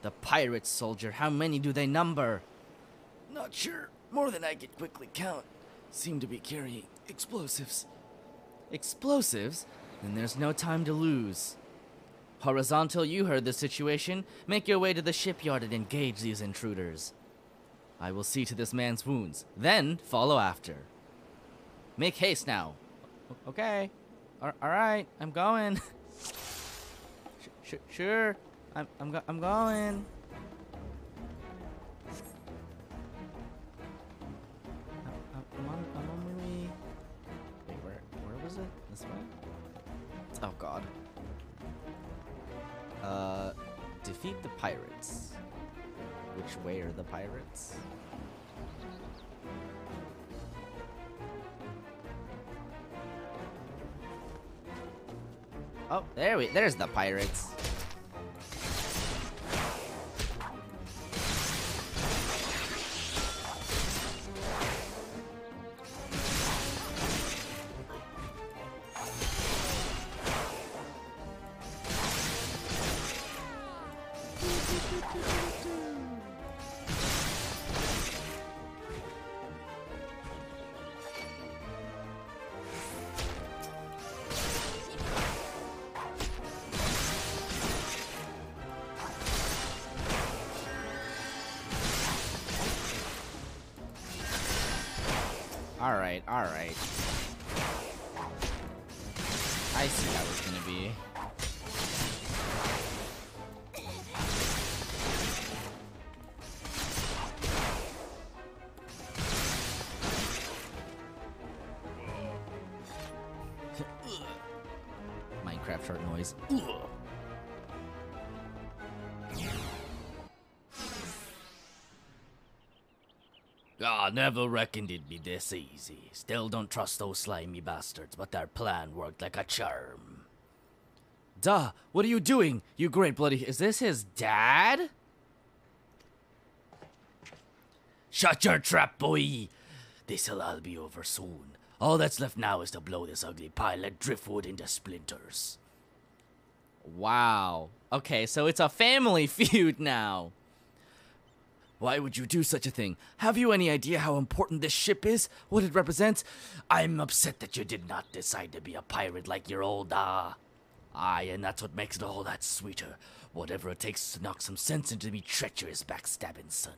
The pirates, soldier, how many do they number? Not sure. More than I could quickly count. Seem to be carrying explosives. Explosives? Then there's no time to lose. Horizontal, you heard the situation. Make your way to the shipyard and engage these intruders. I will see to this man's wounds, then follow after. Make haste now. Okay. Alright, I'm going. Sure. I'm going. I'm on my way. Wait, where was it? This way? Oh god. Defeat the pirates. Which way are the pirates? Oh, there's the pirates. Alright. I see how it's gonna be. Minecraft short noise. Ah, never reckoned it'd be this easy. Still don't trust those slimy bastards, but their plan worked like a charm. Duh, what are you doing? You great bloody... Is this his dad? Shut your trap, boy! This'll all be over soon. All that's left now is to blow this ugly pilot driftwood into splinters. Wow. Okay, so it's a family feud now. Why would you do such a thing? Have you any idea how important this ship is? What it represents? I'm upset that you did not decide to be a pirate like your old Aye, and that's what makes it all that sweeter. Whatever it takes to knock some sense into me treacherous backstabbing son.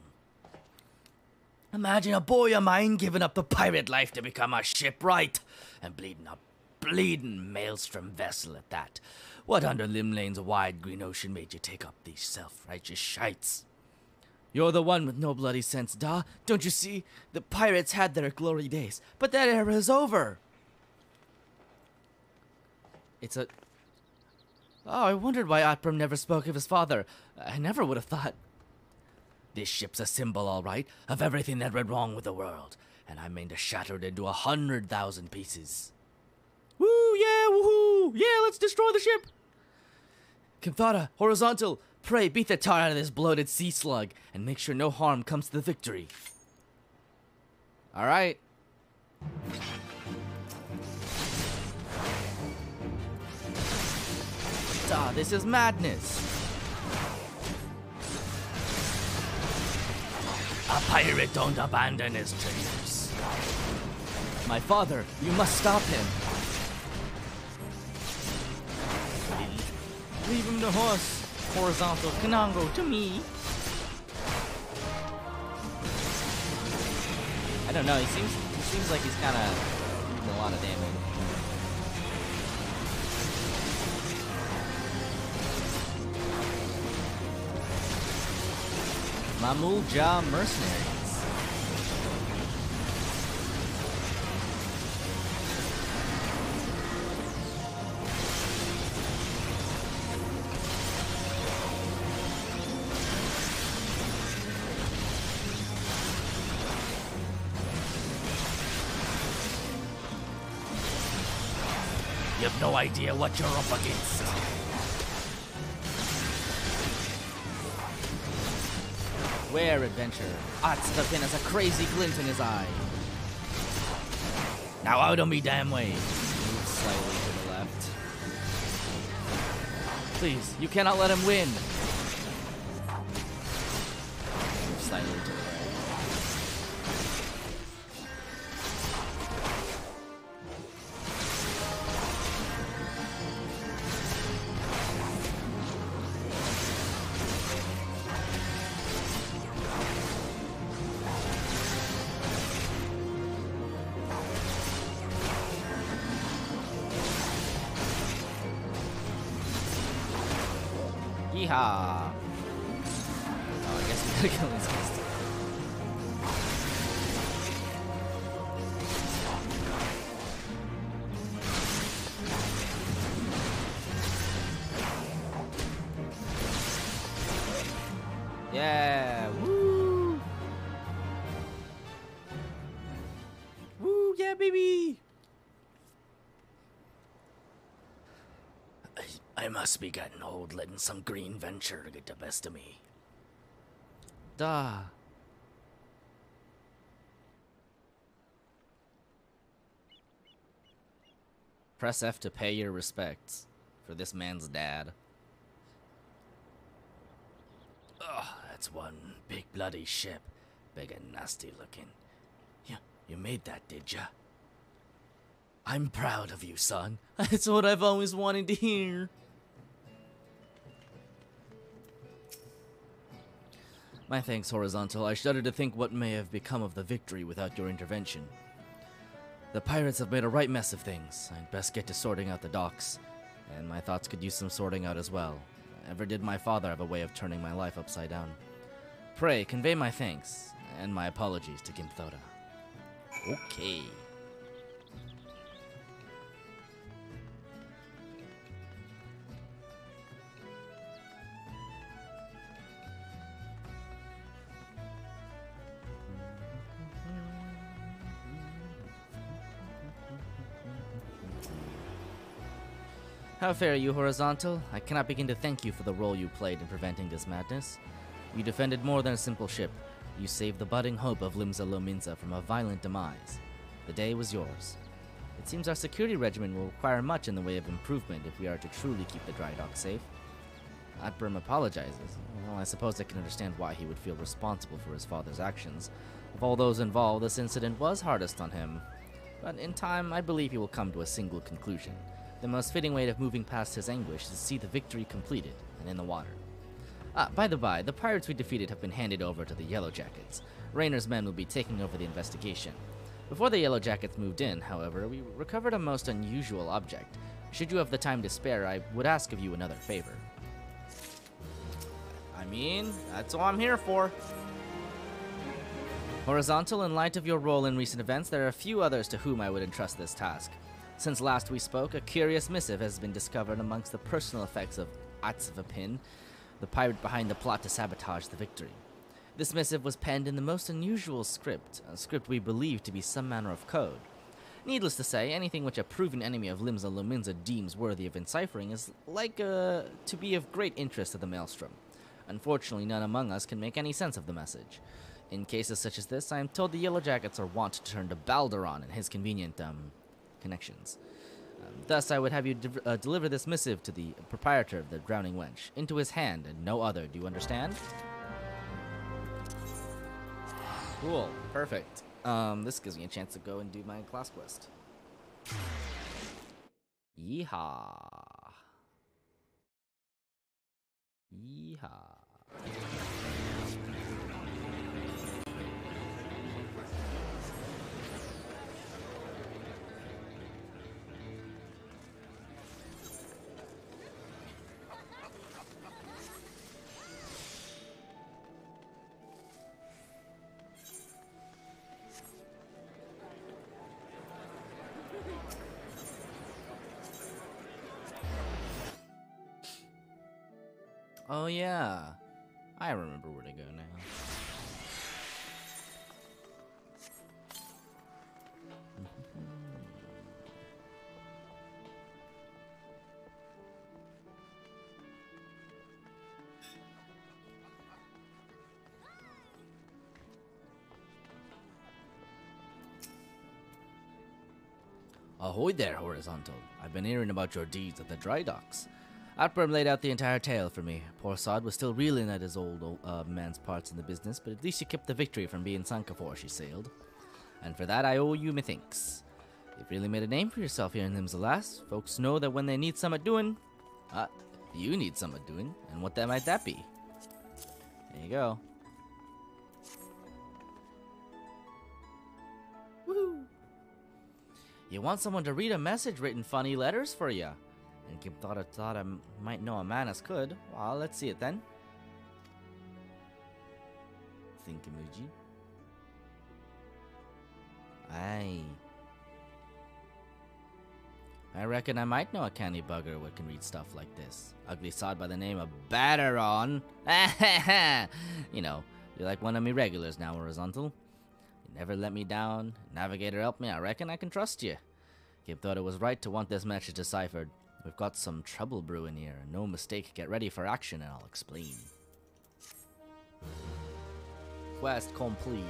Imagine a boy of mine giving up the pirate life to become a shipwright, and bleeding maelstrom vessel at that. What under Limlane's wide green ocean made you take up these self-righteous shites? You're the one with no bloody sense, Da. Don't you see? The pirates had their glory days, but that era is over. It's a... Oh, I wondered why Atbrim never spoke of his father. I never would have thought. This ship's a symbol, all right, of everything that went wrong with the world, and I mean to shatter it into 100,000 pieces. Woo, yeah, woohoo! Yeah, let's destroy the ship! Kimthara, Horizontal, pray beat the tar out of this bloated sea slug, and make sure no harm comes to the victory. Alright. This is madness. A pirate don't abandon his dreams. My father, you must stop him. Leave him to horse. Horizontal, Kanango, to me. I don't know, he seems like he's kind of doing a lot of damage. Mamulja mercenaries. You have no idea what you're up against. Where, adventure? Atstapin has a crazy glint in his eye. Now out of me damn way. Move slightly to the left. Please, you cannot let him win. Move slightly to the right. Yeehaw! Oh, I guess we gotta kill these guys too. Yeah! Woo! Woo! Yeah, baby! I must be getting old, letting some green venture get the best of me. Duh. Press F to pay your respects for this man's dad. Ugh, that's one big bloody ship. Big and nasty looking. You made that, did ya? I'm proud of you, son. That's what I've always wanted to hear. My thanks, Horizontal. I shudder to think what may have become of the victory without your intervention. The pirates have made a right mess of things. I'd best get to sorting out the docks. And my thoughts could use some sorting out as well. Ever did my father have a way of turning my life upside down? Pray, convey my thanks, and my apologies to Gimthota. Okay. How fare you, Horizontal? I cannot begin to thank you for the role you played in preventing this madness. You defended more than a simple ship. You saved the budding hope of Limsa Lominsa from a violent demise. The day was yours. It seems our security regimen will require much in the way of improvement if we are to truly keep the dry dock safe. Atburm apologizes. Well, I suppose I can understand why he would feel responsible for his father's actions. Of all those involved, this incident was hardest on him. But in time, I believe he will come to a single conclusion. The most fitting way of moving past his anguish is to see the victory completed and in the water. By the by, the pirates we defeated have been handed over to the Yellow Jackets. Raynor's men will be taking over the investigation. Before the Yellow Jackets moved in, however, we recovered a most unusual object. Should you have the time to spare, I would ask of you another favor. I mean, that's all I'm here for. Horizontal, in light of your role in recent events, there are a few others to whom I would entrust this task. Since last we spoke, a curious missive has been discovered amongst the personal effects of FFXIV, the pirate behind the plot to sabotage the victory. This missive was penned in the most unusual script, a script we believe to be some manner of code. Needless to say, anything which a proven enemy of Limsa Lominsa deems worthy of enciphering is to be of great interest to the Maelstrom. Unfortunately, none among us can make any sense of the message. In cases such as this, I am told the Yellow Jackets are wont to turn to Balderon and his convenient, connections. Thus, I would have you deliver this missive to the proprietor of the Drowning Wench, into his hand and no other. Do you understand? Cool. Perfect. This gives me a chance to go and do my class quest. Yeehaw. Yeehaw. Oh yeah, I remember where to go now. Ahoy there, Horizontal. I've been hearing about your deeds at the dry docks. Atburm laid out the entire tale for me. Poor Sod was still reeling at his old man's parts in the business, but at least you kept the victory from being sunk afore she sailed. And for that I owe you me thanks. You've really made a name for yourself here in Limsa Lass. Folks know that when they need somewhat doing, you need somewhat doing, and what that might that be? There you go. Woo! You want someone to read a message written funny letters for you? And Gib thought I might know a man as could. Well, let's see it then. Thinkamuji. Aye. I reckon I might know a canny bugger what can read stuff like this. Ugly sod by the name of Batteron. You know, you're like one of me regulars now, Horizontal. You never let me down. Navigator helped me. I reckon I can trust you. Gib thought it was right to want this message deciphered. We've got some trouble brewing here. No mistake. Get ready for action and I'll explain. Quest complete.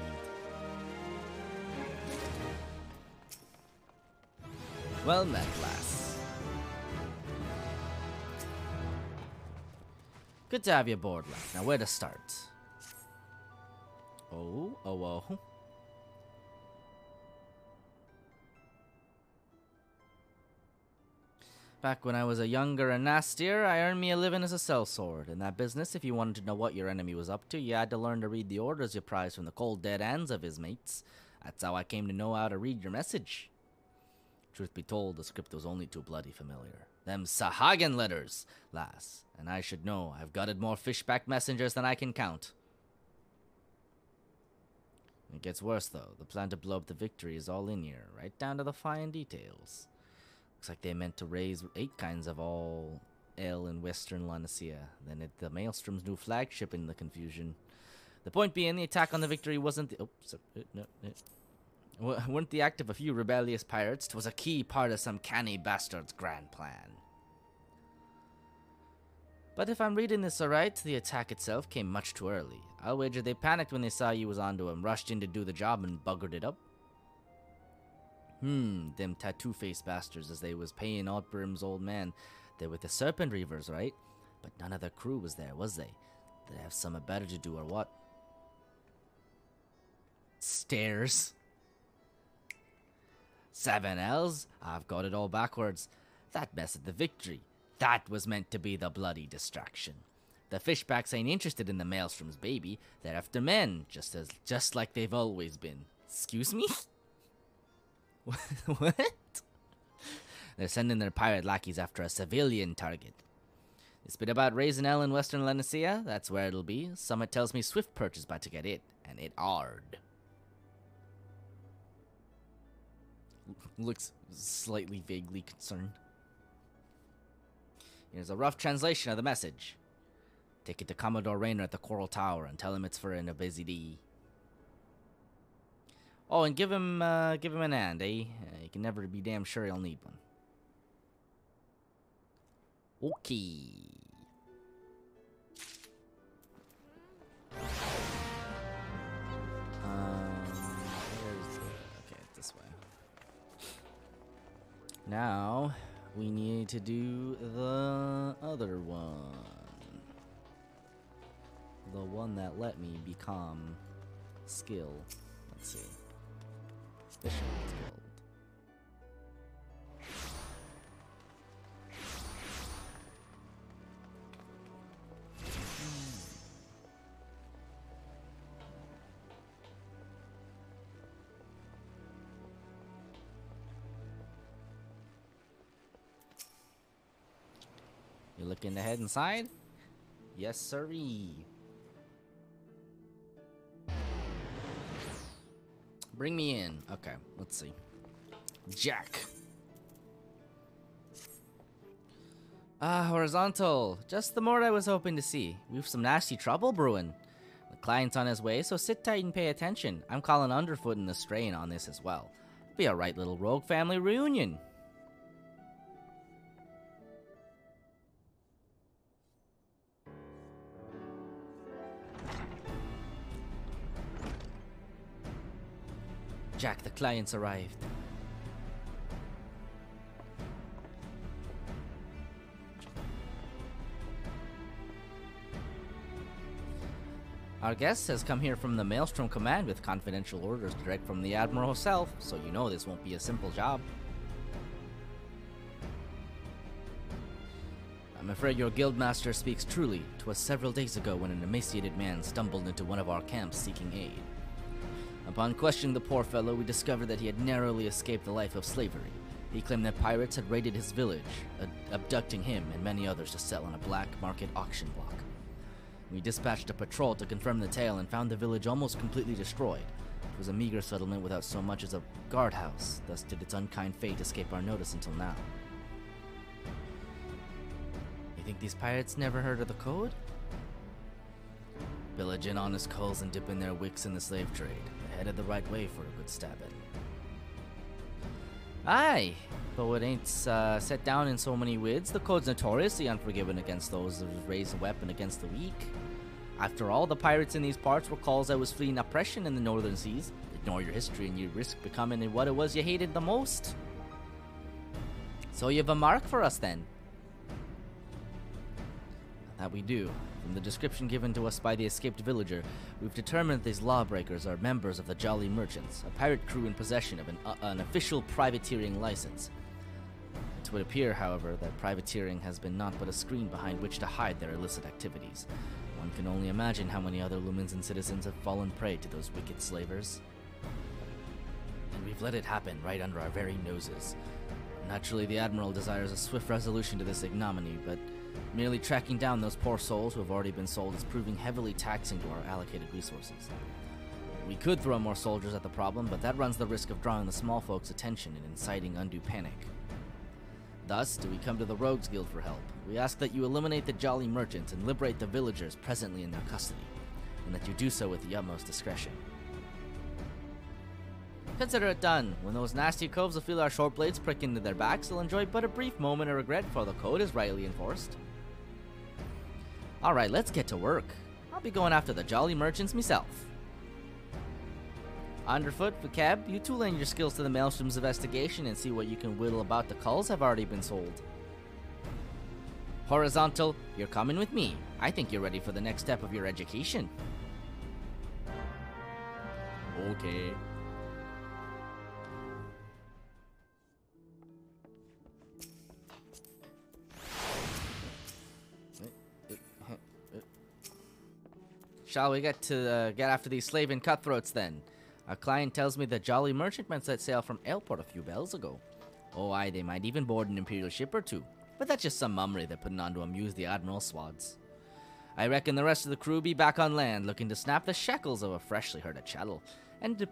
Well met, lass. Good to have you aboard, lass. Now where to start? Oh. Back when I was a younger and nastier, I earned me a living as a sellsword. In that business, if you wanted to know what your enemy was up to, you had to learn to read the orders you prized from the cold dead hands of his mates. That's how I came to know how to read your message. Truth be told, the script was only too bloody familiar. Them Sahagan letters, lass. And I should know, I've gutted more fishback messengers than I can count. It gets worse, though. The plan to blow up the victory is all in here, right down to the fine details. Looks like they meant to raise 8 kinds of all ale in western Lanacia. Then the Maelstrom's new flagship in the confusion. The point being, the attack on the victory wasn't the... weren't the act of a few rebellious pirates. 'Twas a key part of some canny bastard's grand plan. But if I'm reading this alright, the attack itself came much too early. I'll wager they panicked when they saw you was onto him, rushed in to do the job and buggered it up. Them tattoo-faced bastards as they was paying Outbrim's old man. They were the Serpent Reavers, right? But none of their crew was there, was they? Did they have something better to do or what? Stairs. 7 L's? I've got it all backwards. That mess at the Victory. That was meant to be the bloody distraction. The fishbacks ain't interested in the Maelstrom's baby. They're after men, just like they've always been. Excuse me? What? They're sending their pirate lackeys after a civilian target. This bit about raising L in Western Lenacia, that's where it'll be. Summit tells me Swift Perch is about to get it, and it hard. Looks slightly vaguely concerned. Here's a rough translation of the message. Take it to Commodore Rayner at the Coral Tower and tell him it's for an obesity. Oh, and give him an hand, eh? You can never be damn sure he'll need one. Okay. Okay, this way. Now we need to do the other one. The one that let me become skill. Let's see. Fisherman's Guild. You looking to head inside? Yes, sirree. Bring me in. Okay, let's see. Jack. Horizontal. Just the more I was hoping to see. We've some nasty trouble brewing. The client's on his way, so sit tight and pay attention. I'm calling Underfoot and the Strain on this as well. Be a right little rogue family reunion. Jack, the client's arrived. Our guest has come here from the Maelstrom Command with confidential orders direct from the Admiral herself, so you know this won't be a simple job. I'm afraid your guildmaster speaks truly. 'Twas several days ago when an emaciated man stumbled into one of our camps seeking aid. Upon questioning the poor fellow, we discovered that he had narrowly escaped the life of slavery. He claimed that pirates had raided his village, abducting him and many others to sell on a black market auction block. We dispatched a patrol to confirm the tale and found the village almost completely destroyed. It was a meager settlement without so much as a guardhouse, thus did its unkind fate escape our notice until now. You think these pirates never heard of the code? Pillaging honest culls and dipping their wicks in the slave trade. They headed the right way for a good stab at it. Aye, though it ain't set down in so many words, the code's notoriously unforgiving against those who raise a weapon against the weak. After all, the pirates in these parts were culls that was fleeing oppression in the northern seas. Ignore your history and you risk becoming what it was you hated the most. So you have a mark for us then? That we do. From the description given to us by the escaped villager, we've determined that these lawbreakers are members of the Jolly Merchants, a pirate crew in possession of an official privateering license. It would appear, however, that privateering has been naught but a screen behind which to hide their illicit activities. One can only imagine how many other lumens and citizens have fallen prey to those wicked slavers. And we've let it happen right under our very noses. Naturally, the Admiral desires a swift resolution to this ignominy, but merely tracking down those poor souls who have already been sold is proving heavily taxing to our allocated resources. We could throw more soldiers at the problem, but that runs the risk of drawing the small folks' attention and inciting undue panic. Thus, do we come to the Rogues Guild for help. We ask that you eliminate the Jolly Merchants and liberate the villagers presently in their custody, and that you do so with the utmost discretion. Consider it done. When those nasty coves will feel our short blades prick into their backs, they'll enjoy but a brief moment of regret before the code is rightly enforced. Alright, let's get to work. I'll be going after the Jolly Merchants myself. Underfoot, Vocab, you two lend your skills to the Maelstrom's investigation and see what you can whittle about the culls have already been sold. Horizontal, you're coming with me. I think you're ready for the next step of your education. Okay. Shall we get after these slaving cutthroats then? Our client tells me the Jolly Merchantman set sail from Ailport a few bells ago. Oh aye, they might even board an Imperial ship or two. But that's just some mummery they're putting on to amuse the Admiral swads. I reckon the rest of the crew be back on land, looking to snap the shackles of a freshly herded chattel. And to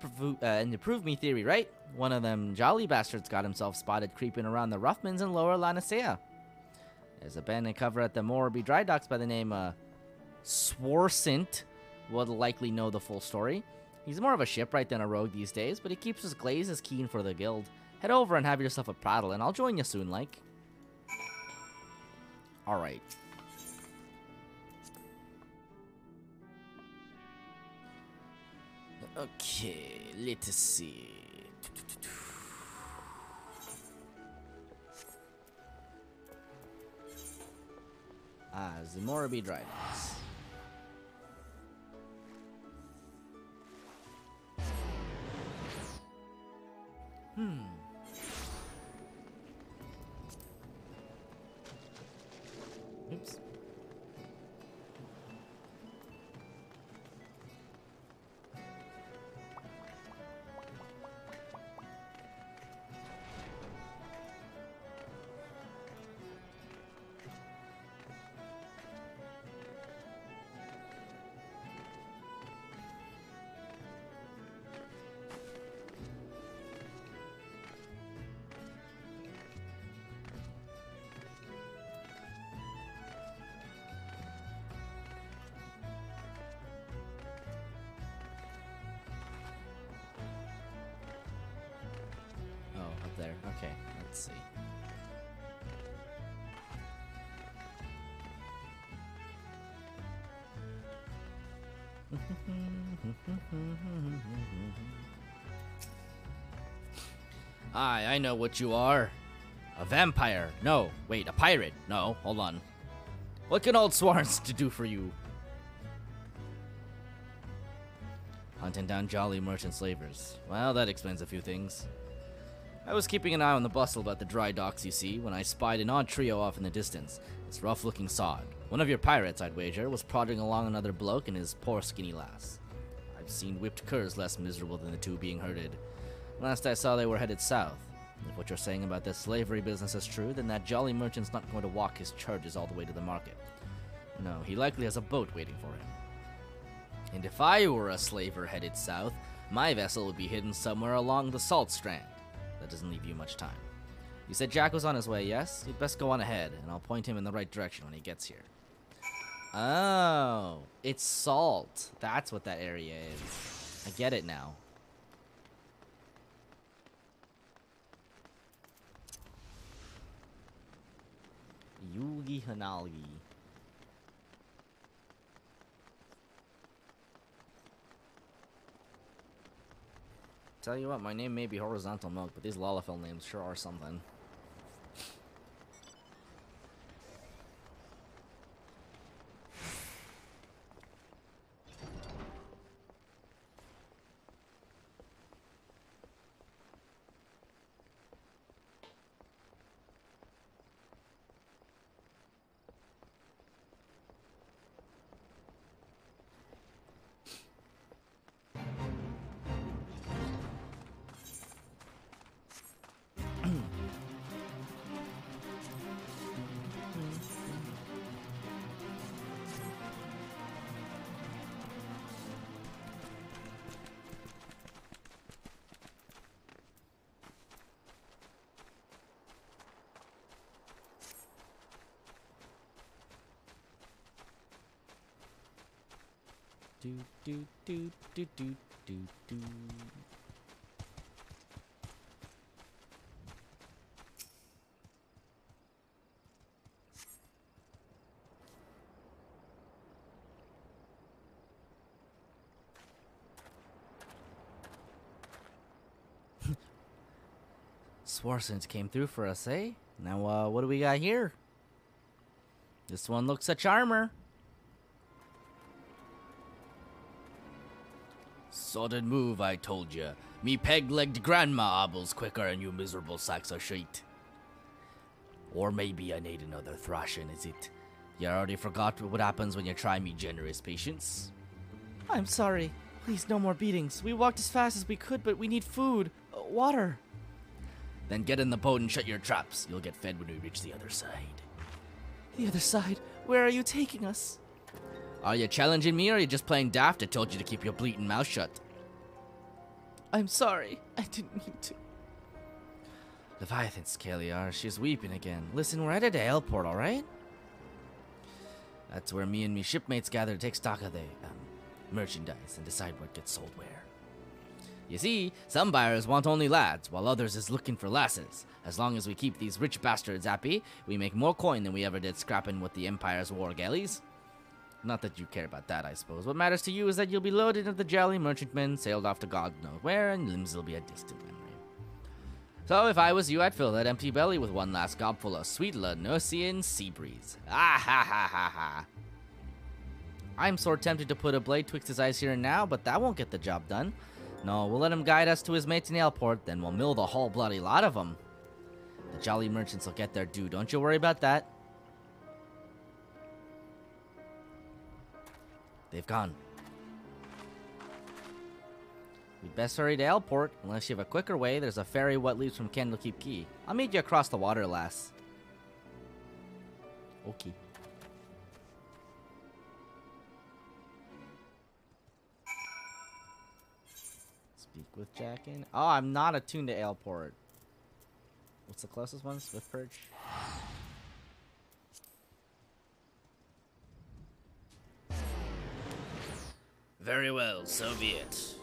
prove me theory right, one of them jolly bastards got himself spotted creeping around the Ruffmans in Lower Lanicea. There's a bandit cover at the Morrowby dry docks by the name Swarsint. Will likely know the full story. He's more of a shipwright than a rogue these days, but he keeps his glazes keen for the guild. Head over and have yourself a prattle, and I'll join you soon, like. Alright. Okay, let's see. The Morrowby dry docks. Oops. Up there. Okay, let's see. I know what you are. A vampire. No, wait, a pirate. No, hold on. What can old Swans to do for you? Hunting down jolly merchant slavers. Well, that explains a few things. I was keeping an eye on the bustle about the dry docks, you see, when I spied an odd trio off in the distance. This rough-looking sod. One of your pirates, I'd wager, was prodding along another bloke and his poor skinny lass. I've seen whipped curs less miserable than the two being herded. Last I saw, they were headed south. If what you're saying about this slavery business is true, then that jolly merchant's not going to walk his charges all the way to the market. No, he likely has a boat waiting for him. And if I were a slaver headed south, my vessel would be hidden somewhere along the salt strand. That doesn't leave you much time. You said Jack was on his way, yes? You'd best go on ahead, and I'll point him in the right direction when he gets here. Oh, it's salt. That's what that area is. I get it now. Yugi Hanalgi. Tell you what, my name may be Horizontal Milk, but these Lalafell names sure are something. Do do do do do do do. Swarsons came through for us, eh? Now, what do we got here? This one looks a charmer. Sudden move, I told ya. Me peg-legged grandma hobbles quicker than you miserable sacks of shite. Or maybe I need another thrashing, is it? You already forgot what happens when you try me generous patience? I'm sorry. Please, no more beatings. We walked as fast as we could, but we need food. Water. Then get in the boat and shut your traps. You'll get fed when we reach the other side. The other side? Where are you taking us? Are you challenging me or are you just playing daft? I told you to keep your bleating mouth shut. I'm sorry. I didn't mean to. Leviathan Scaliar, she's weeping again. Listen, we're headed to Hellport, alright? That's where me and me shipmates gather to take stock of the merchandise and decide what gets sold where. You see, some buyers want only lads, while others is looking for lasses. As long as we keep these rich bastards happy, we make more coin than we ever did scrapping with the Empire's war galleys. Not that you care about that, I suppose. What matters to you is that you'll be loaded into the jolly merchantmen, sailed off to God knows where, and limbs will be a distant memory. So if I was you, I'd fill that empty belly with one last gobful of sweet Lanosian sea breeze. Ah ha ha ha ha. I'm sore tempted to put a blade twixt his eyes here and now, but that won't get the job done. No, we'll let him guide us to his mates in Hellport, then we'll mill the whole bloody lot of them. The jolly merchants will get their due, don't you worry about that. They've gone. We'd best hurry to Hellport. Unless you have a quicker way, there's a ferry what leaves from Candlekeep Quay. I'll meet you across the water, lass. Okay. Speak with Jackin. Oh, I'm not attuned to Hellport. What's the closest one? Swift Perch? Very well, so be it.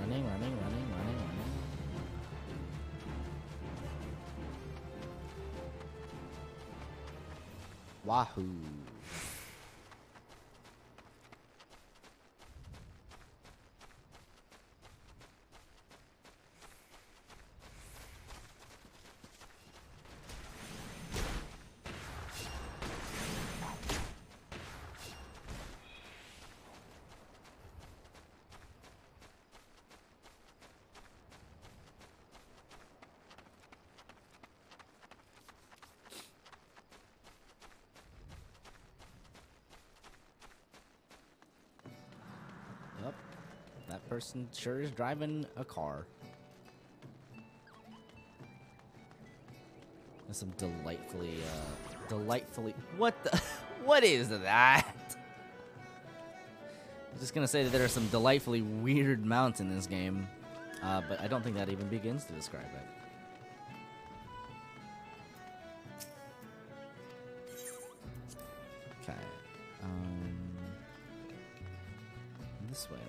Running. Wahoo. Yep, that person sure is driving a car. There's some delightfully, what the, what is that? I'm just gonna say that there are some delightfully weird mounts in this game, but I don't think that even begins to describe it. Okay, this way then.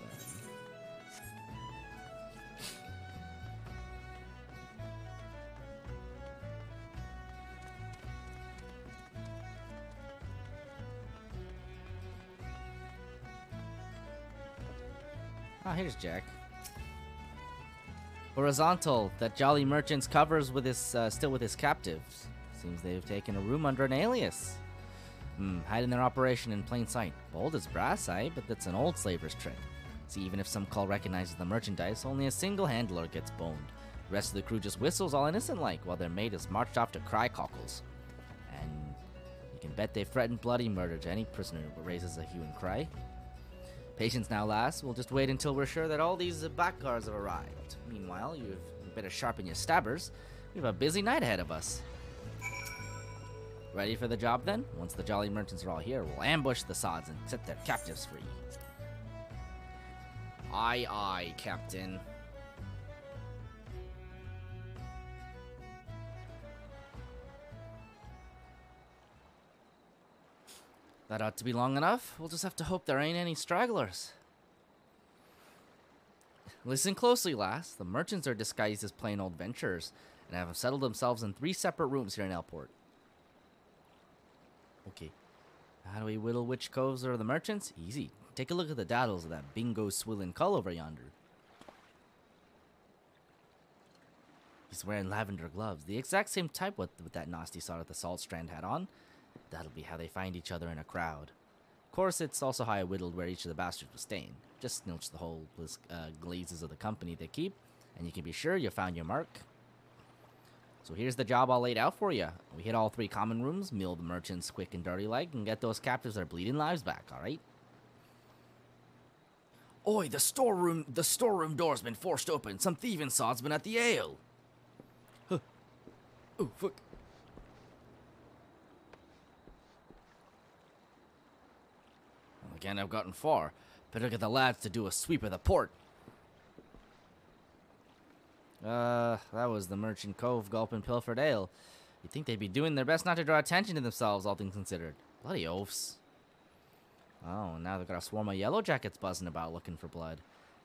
Ah, here's Jack. Horizontal, that jolly merchant's covers with his, still with his captives. Seems they've taken a room under an alias. Hiding their operation in plain sight. Bold as brass, eh? But that's an old slaver's trick. See, even if some cull recognizes the merchandise, only a single handler gets boned. The rest of the crew just whistles all innocent-like, while their mate is marched off to cry cockles. And you can bet they threaten bloody murder to any prisoner who raises a hue and cry. Patience now, lass. We'll just wait until we're sure that all these back guards have arrived. Meanwhile, you better sharpen your stabbers. We have a busy night ahead of us. Ready for the job then? Once the jolly merchants are all here, we'll ambush the sods and set their captives free. Aye, aye, Captain. That ought to be long enough. We'll just have to hope there ain't any stragglers. Listen closely, lass. The merchants are disguised as plain old venturers and have settled themselves in 3 separate rooms here in Elport. Okay. How do we whittle which coves are the merchants? Easy. Take a look at the daddles of that bingo swillin' cull over yonder. He's wearing lavender gloves, the exact same type with that nasty sod that the Salt Strand had on. That'll be how they find each other in a crowd. Of course, it's also how I whittled where each of the bastards was staying. Just snilch the whole glazes of the company they keep, and you can be sure you found your mark. So here's the job all laid out for you. We hit all 3 common rooms, mill the merchants quick and dirty like, and get those captives their bleeding lives back, alright? Oi, the storeroom door's been forced open. Some thieving sod's been at the ale. Huh. Oh, fuck. Well, again, I've gotten far. Better get the lads to do a sweep of the port. That was the Merchant Cove gulping pilfered ale. You'd think they'd be doing their best not to draw attention to themselves, all things considered. Bloody oafs. Oh, now they've got a swarm of yellow jackets buzzing about looking for blood.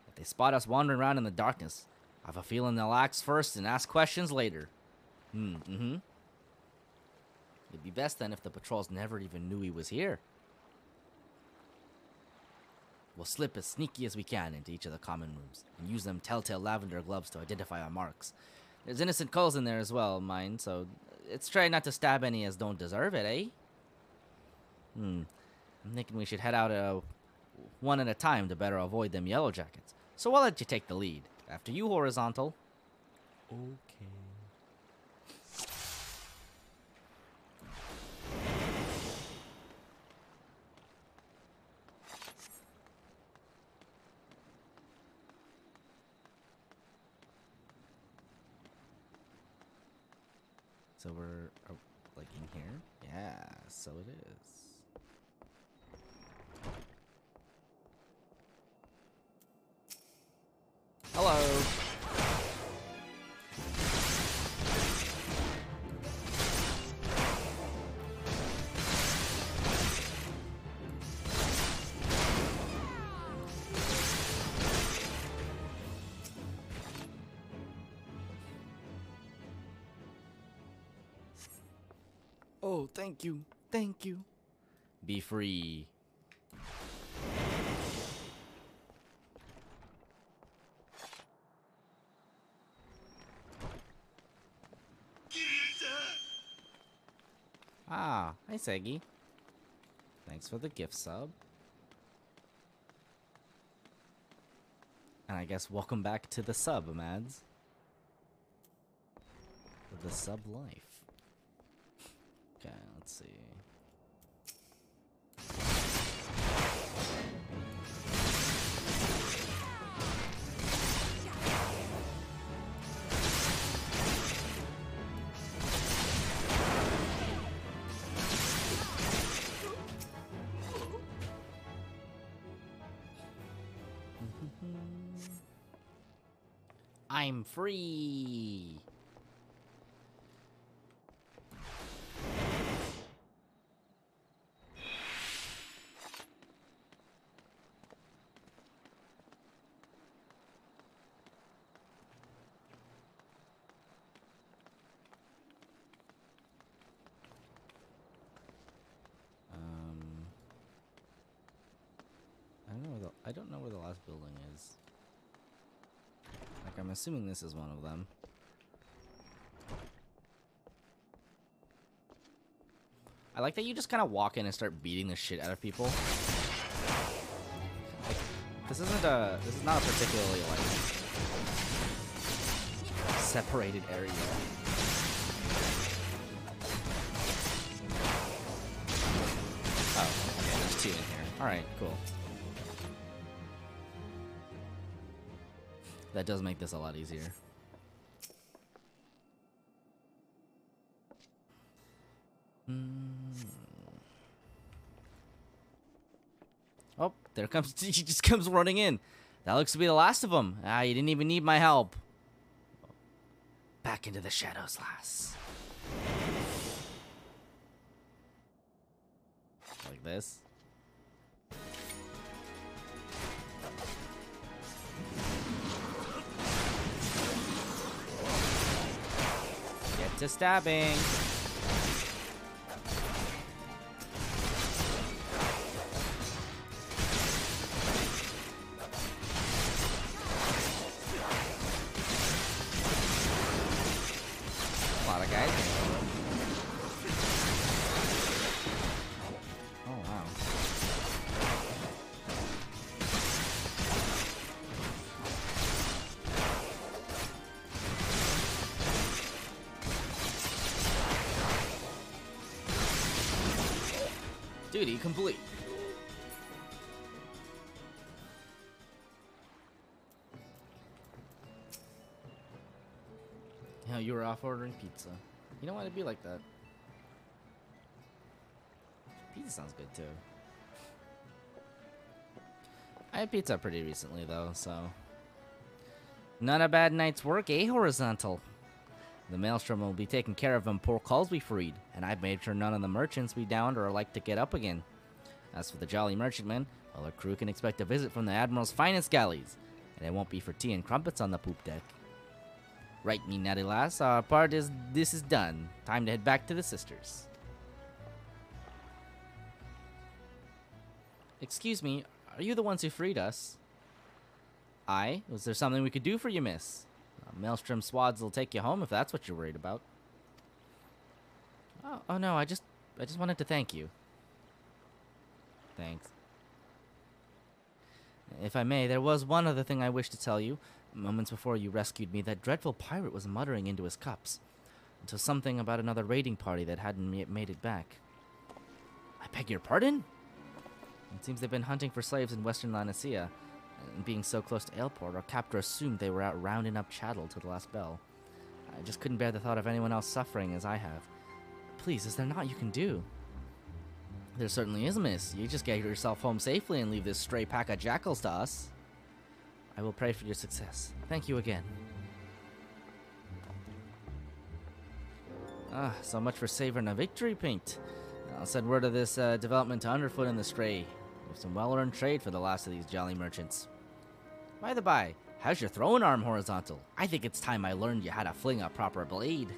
If they spot us wandering around in the darkness, I have a feeling they'll axe first and ask questions later. It'd be best then if the patrols never even knew he was here. We'll slip as sneaky as we can into each of the common rooms and use them telltale lavender gloves to identify our marks. There's innocent culls in there as well, mind, so let's try not to stab any as don't deserve it, eh? I'm thinking we should head out one at a time to better avoid them yellow jackets. So I'll let you take the lead. After you, Horizontal. Okay. So we're, like, in here? Yeah, so it is. Hello. Oh, thank you. Thank you. Be free. Ah, hi Seggy. Thanks for the gift sub. And I guess welcome back to the sub, Mads. The sub life. Okay, let's see. I'm free. I don't know where the last building is. Like, I'm assuming this is one of them. I like that you just kind of walk in and start beating the shit out of people. Like, this is not a particularly, like, separated area. Oh, okay, there's 2 in here. Alright, cool. That does make this a lot easier. Mm. Oh, there comes. He just comes running in. That looks to be the last of them. Ah, you didn't even need my help. Back into the shadows, lass. Like this. Get to stabbing. A lot of guys. Oh, wow. Duty complete. Yeah, you were off ordering pizza. You know what? It'd be like that. Pizza sounds good too. I had pizza pretty recently though, so not a bad night's work, eh, Horizontal? The maelstrom will be taking care of them poor calls we freed, and I've made sure none of the merchants we downed are like to get up again. As for the Jolly Merchantmen, well, our crew can expect a visit from the Admiral's finest galleys, and it won't be for tea and crumpets on the poop deck. Right, me natty lass, our part is this is done. Time to head back to the sisters. Excuse me, are you the ones who freed us? Aye, was there something we could do for you, miss? Maelstrom swads will take you home if that's what you're worried about. Oh no, I just wanted to thank you. Thanks. If I may, there was one other thing I wish to tell you. Moments before you rescued me, that dreadful pirate was muttering into his cups. Until something about another raiding party that hadn't yet made it back. I beg your pardon? It seems they've been hunting for slaves in western Lanicea. And being so close to Ailport, our captor assumed they were out rounding up chattel to the last bell. I just couldn't bear the thought of anyone else suffering as I have. Please, is there naught you can do? There certainly is, miss. You just get yourself home safely and leave this stray pack of jackals to us. I will pray for your success. Thank you again. Ah, so much for savoring a victory, Paint. I'll send word of this development to Underfoot and the Stray. We have some well-earned trade for the last of these jolly merchants. By the by, how's your throwing arm, Horizontal? I think it's time I learned you how to fling a proper blade.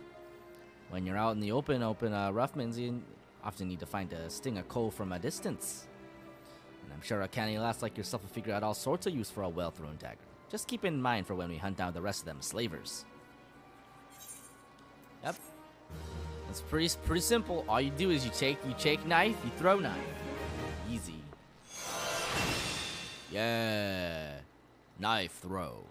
When you're out in the open roughmans, you often need to find a sting of coal from a distance. And I'm sure a canny lass like yourself will figure out all sorts of use for a well-thrown dagger. Just keep it in mind for when we hunt down the rest of them slavers. Yep. It's pretty simple. All you do is you take knife, you throw knife. Easy. Yeah. Knife throw.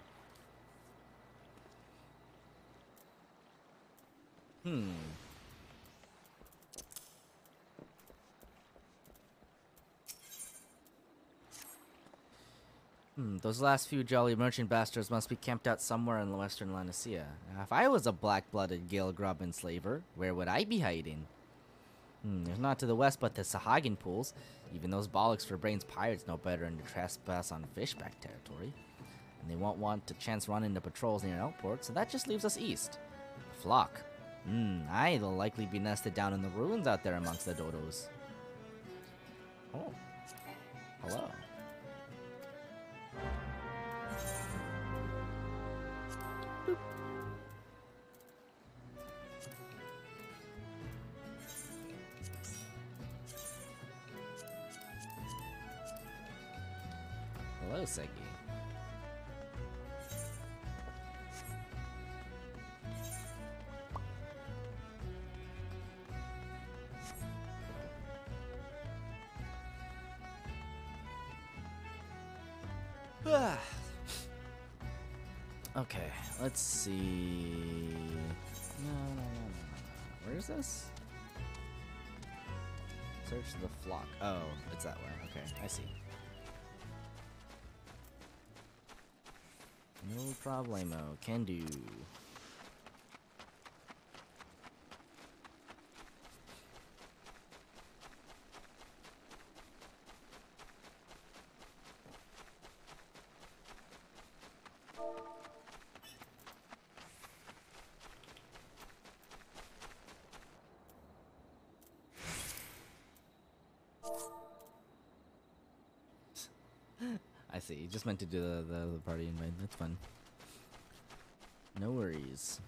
Those last few jolly merchant bastards must be camped out somewhere in western Lanicea. If I was a black-blooded Gale Grub enslaver, where would I be hiding? There's not to the west but the Sahagin pools. Even those bollocks for brains pirates know better than to trespass on fishback territory. And they won't want to chance run into patrols near Outport, so that just leaves us east. The flock. They'll likely be nested down in the ruins out there amongst the dodos. Oh. Hello. Boop. Hello, Segi. Okay, let's see. No. Where is this? Search the flock. Oh, it's that way. Okay, I see. No problemo. Can do. see. Just meant to do the party invite. That's fun. No worries.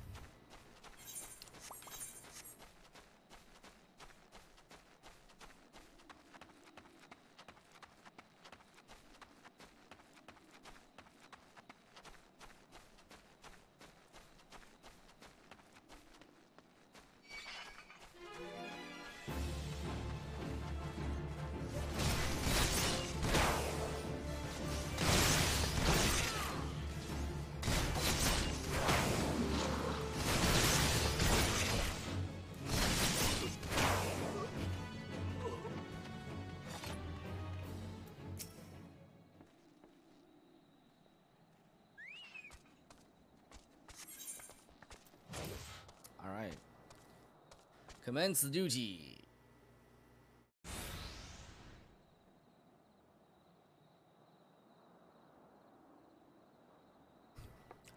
Alright. Commence the duty.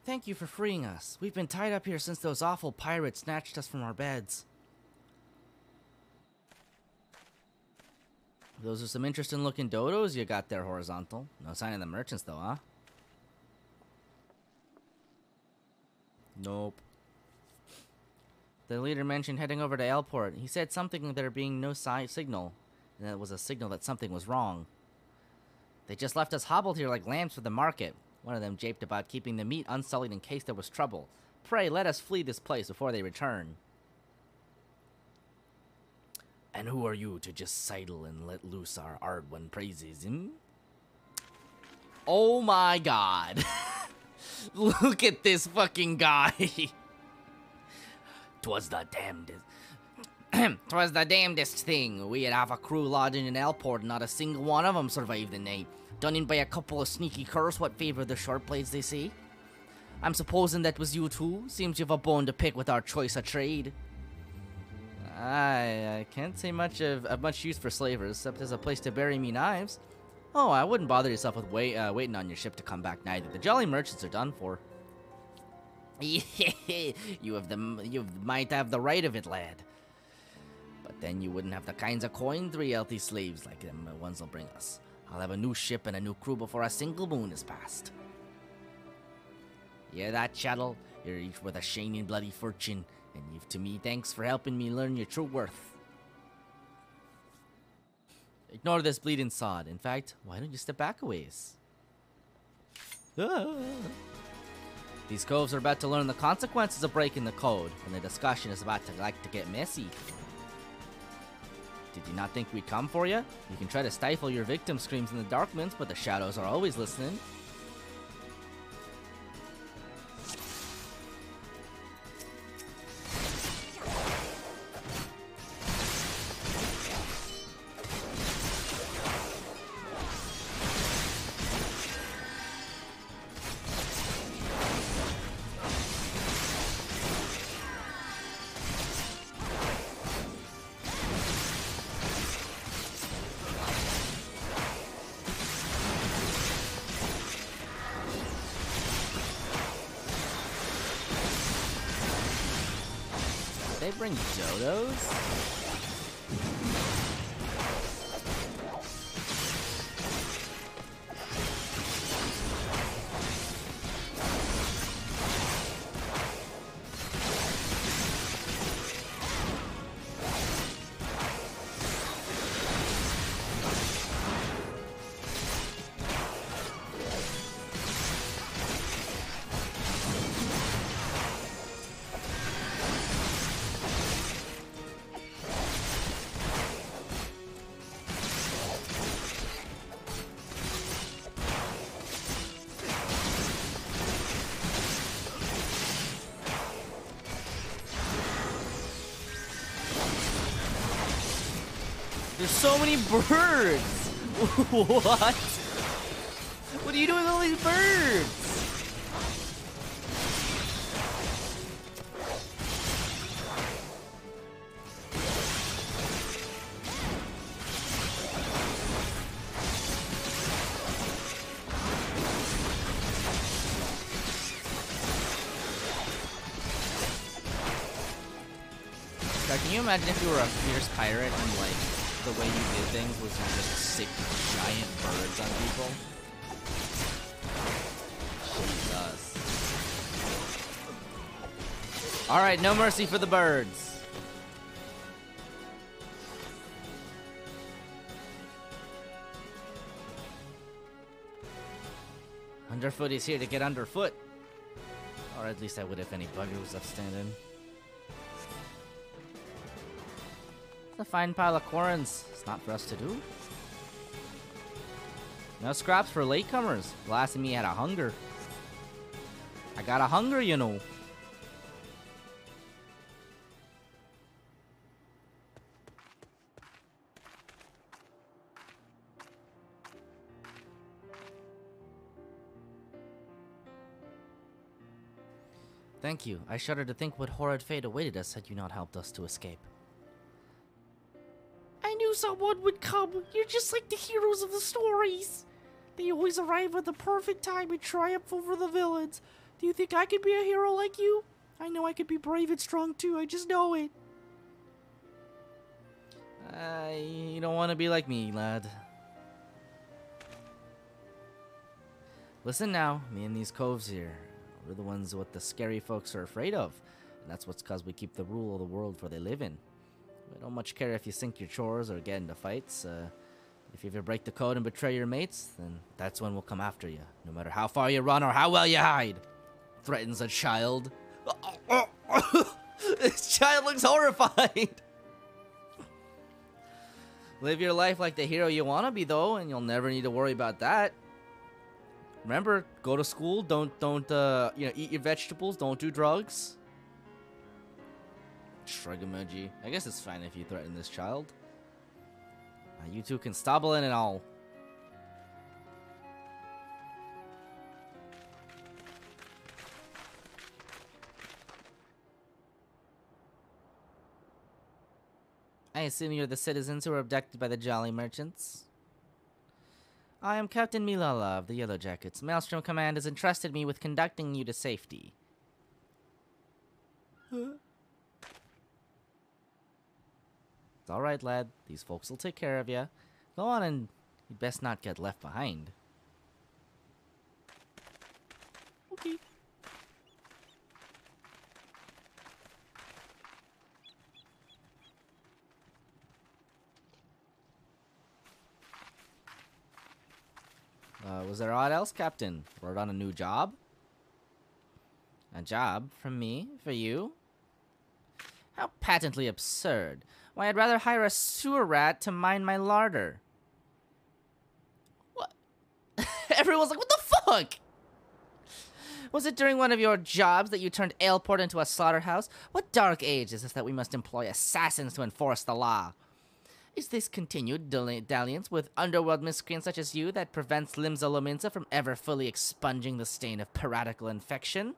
Thank you for freeing us. We've been tied up here since those awful pirates snatched us from our beds. Those are some interesting looking dodos you got there, Horizontal. No sign of the merchants though, huh? Nope. The leader mentioned heading over to Airport. He said something there being no signal, and that was a signal that something was wrong. They just left us hobbled here like lambs for the market. One of them japed about keeping the meat unsullied in case there was trouble. Pray, let us flee this place before they return. And who are you to just sidle and let loose our Ardwin praises, hmm? Oh my god. Look at this fucking guy. 'Twas the damnedest. 'Twas the damnedest thing. We had half a crew lodging in Elport, and not a single one of them survived the night. Done in by a couple of sneaky curs what favor the short blades, they say. I'm supposing that was you too. Seems you've a bone to pick with our choice of trade. I can't say much of much use for slavers, except as a place to bury me knives. Oh, I wouldn't bother yourself with waiting on your ship to come back neither. The jolly merchants are done for. you might have the right of it, lad. But then you wouldn't have the kinds of coin 3 healthy slaves like them ones will bring us. I'll have a new ship and a new crew before a single moon is passed. Hear that, chattel? You're each worth a shining bloody fortune, and you've to me thanks for helping me learn your true worth. Ignore this bleeding sod. In fact, why don't you step back a ways? Ah. These coves are about to learn the consequences of breaking the code, and the discussion is about to get messy. Did you not think we'd come for you? You can try to stifle your victim screams in the darkness, but the shadows are always listening. They bring dodos? There's so many birds! What? What are you doing with all these birds? God, can you imagine if you were a fierce pirate and like the way you did things was you just sick giant birds on people? Jesus. Alright, no mercy for the birds. Underfoot is here to get underfoot. Or at least I would if any bugger was upstanding. It's a fine pile of quarrons. It's not for us to do. No scraps for latecomers. Last of me had a hunger. I got a hunger, you know. Thank you. I shudder to think what horrid fate awaited us had you not helped us to escape. I knew someone would come. You're just like the heroes of the stories. They always arrive at the perfect time and triumph over the villains. Do you think I could be a hero like you? I know I could be brave and strong too. I just know it. You don't want to be like me, lad. Listen now, me and these coves here. We're the ones what the scary folks are afraid of. And that's what's cause we keep the rule of the world for they live in. We don't much care if you sink your chores or get into fights. If you ever break the code and betray your mates, then that's when we'll come after you. No matter how far you run or how well you hide. Threatens a child. This child looks horrified. Live your life like the hero you want to be, though, and you'll never need to worry about that. Remember, go to school. Don't eat your vegetables. Don't do drugs. Shrug emoji. I guess it's fine if you threaten this child. You two can stubble in and all. I assume you're the citizens who were abducted by the Jolly Merchants. I am Captain Milala of the Yellow Jackets. Maelstrom Command has entrusted me with conducting you to safety. Huh? It's alright, lad. These folks will take care of you. Go on and you'd best not get left behind. Okay. Was there aught else, Captain? Word on a new job? A job? From me? For you? How patently absurd. Why, I'd rather hire a sewer rat to mind my larder. What? Everyone's like, what the fuck? Was it during one of your jobs that you turned Aleport into a slaughterhouse? What dark age is this that we must employ assassins to enforce the law? Is this continued dalliance with underworld miscreants such as you that prevents Limsa Lominsa from ever fully expunging the stain of piratical infection?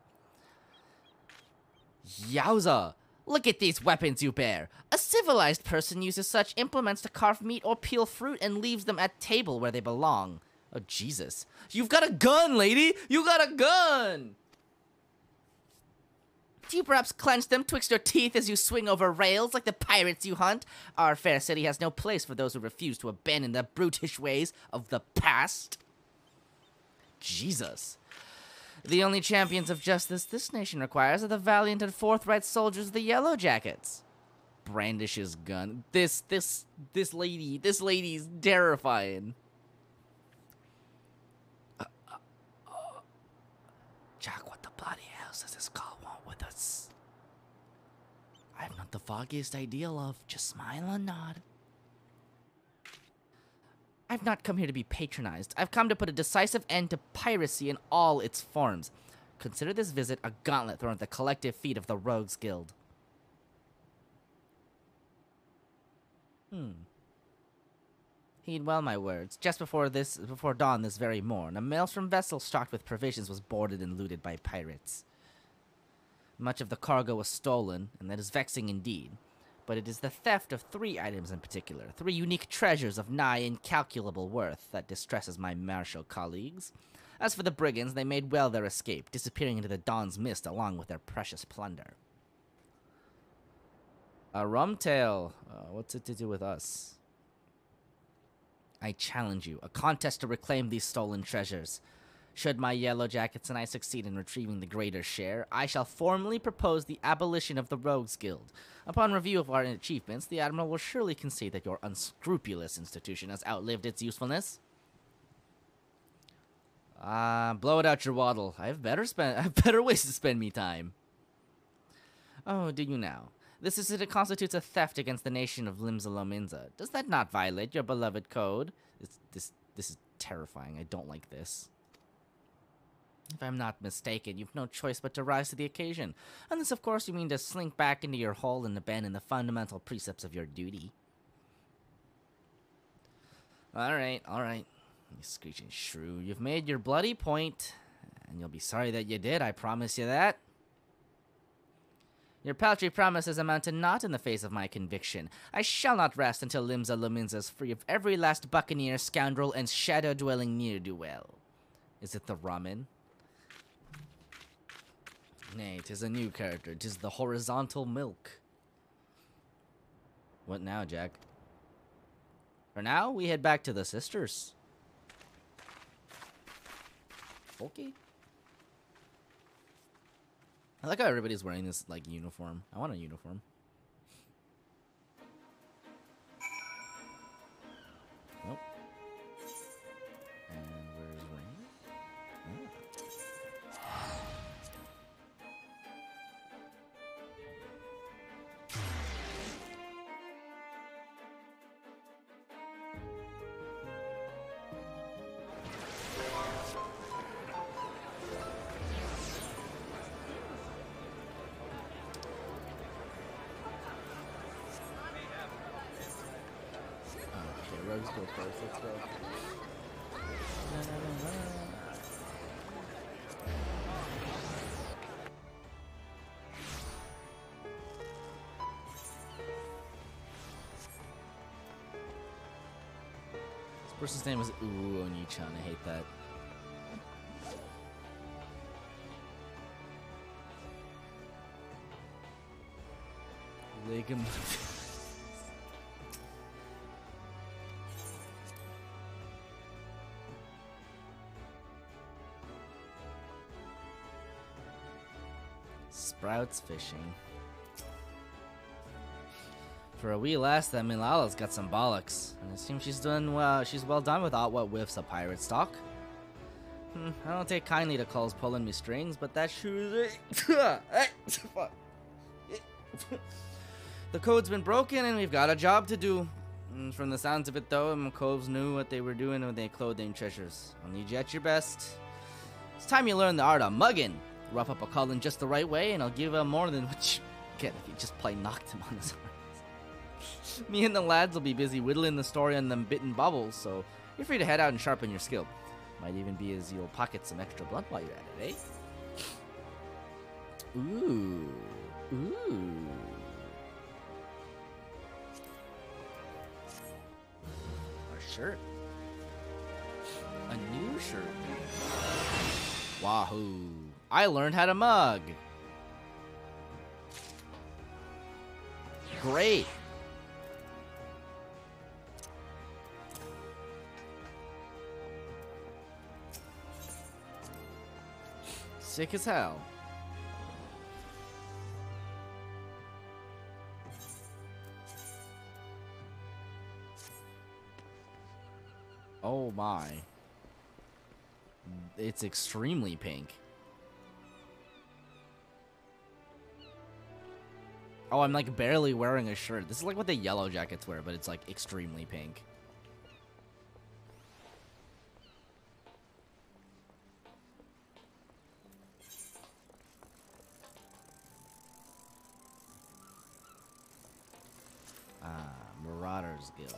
Yowza! Look at these weapons you bear! A civilized person uses such implements to carve meat or peel fruit and leaves them at table where they belong. Oh, Jesus. You've got a gun, lady! You got a gun! Do you perhaps clench them twixt your teeth as you swing over rails like the pirates you hunt? Our fair city has no place for those who refuse to abandon the brutish ways of the past. Jesus. The only champions of justice this nation requires are the valiant and forthright soldiers of the Yellow Jackets. Brandishes gun. This lady's terrifying. Jack, what the bloody hell does this call want with us? I have not the foggiest idea, love. Just smile and nod. I've not come here to be patronized. I've come to put a decisive end to piracy in all its forms. Consider this visit a gauntlet thrown at the collective feet of the Rogues Guild. Heed well my words. Just before dawn this very morn, a maelstrom vessel stocked with provisions was boarded and looted by pirates. Much of the cargo was stolen, and that is vexing indeed. But it is the theft of 3 items in particular, 3 unique treasures of nigh incalculable worth, that distresses my martial colleagues. As for the brigands, they made well their escape, disappearing into the dawn's mist along with their precious plunder. A rum tale. What's it to do with us? I challenge you, a contest to reclaim these stolen treasures. Should my yellow jackets and I succeed in retrieving the greater share, I shall formally propose the abolition of the Rogues Guild. Upon review of our achievements, the Admiral will surely concede that your unscrupulous institution has outlived its usefulness. Blow it out your waddle. I have better ways to spend me time. Oh, do you now? This constitutes a theft against the nation of Limsa Lominsa. Does that not violate your beloved code? This is terrifying. I don't like this. If I'm not mistaken, you've no choice but to rise to the occasion. Unless, of course, you mean to slink back into your hole and abandon the fundamental precepts of your duty. Alright. You screeching shrew. You've made your bloody point, and you'll be sorry that you did, I promise you that. Your paltry promises amount to naught in the face of my conviction. I shall not rest until Limsa Lominsa is free of every last buccaneer, scoundrel, and shadow-dwelling ne'er-do-well. Is it the ramen? Nay, 'tis a new character. 'Tis the horizontal milk. What now, Jack? For now, we head back to the sisters. Okay. I like how everybody's wearing this, like, uniform. I want a uniform. Nope. And where's Rain? Rogues go first, let's go. This person's name is Oni-chan, I hate that. Ligam. Sprouts fishing. For a wee lass, that Milala's got some bollocks. And I assume she's doing well. She's well done without what whiffs of pirate stock. I don't take kindly to calls pulling me strings, but that shoe is fuck. The code's been broken and we've got a job to do. From the sounds of it though, Coves knew what they were doing when they clothed them treasures. I'll need you at your best. It's time you learn the art of mugging. Rough up a Cullen just the right way, and I'll give him more than what you get if you just play knocked him on his arms. Me and the lads will be busy whittling the story on them bitten bubbles, so you're free to head out and sharpen your skill. Might even be as you'll pocket some extra blunt while you're at it, eh? Ooh. A shirt. A new shirt. Wahoo. I learned how to mug. Great. Sick as hell. Oh my. It's extremely pink. Oh, I'm like barely wearing a shirt. This is like what the yellow jackets wear, but it's like extremely pink. Marauders Guild.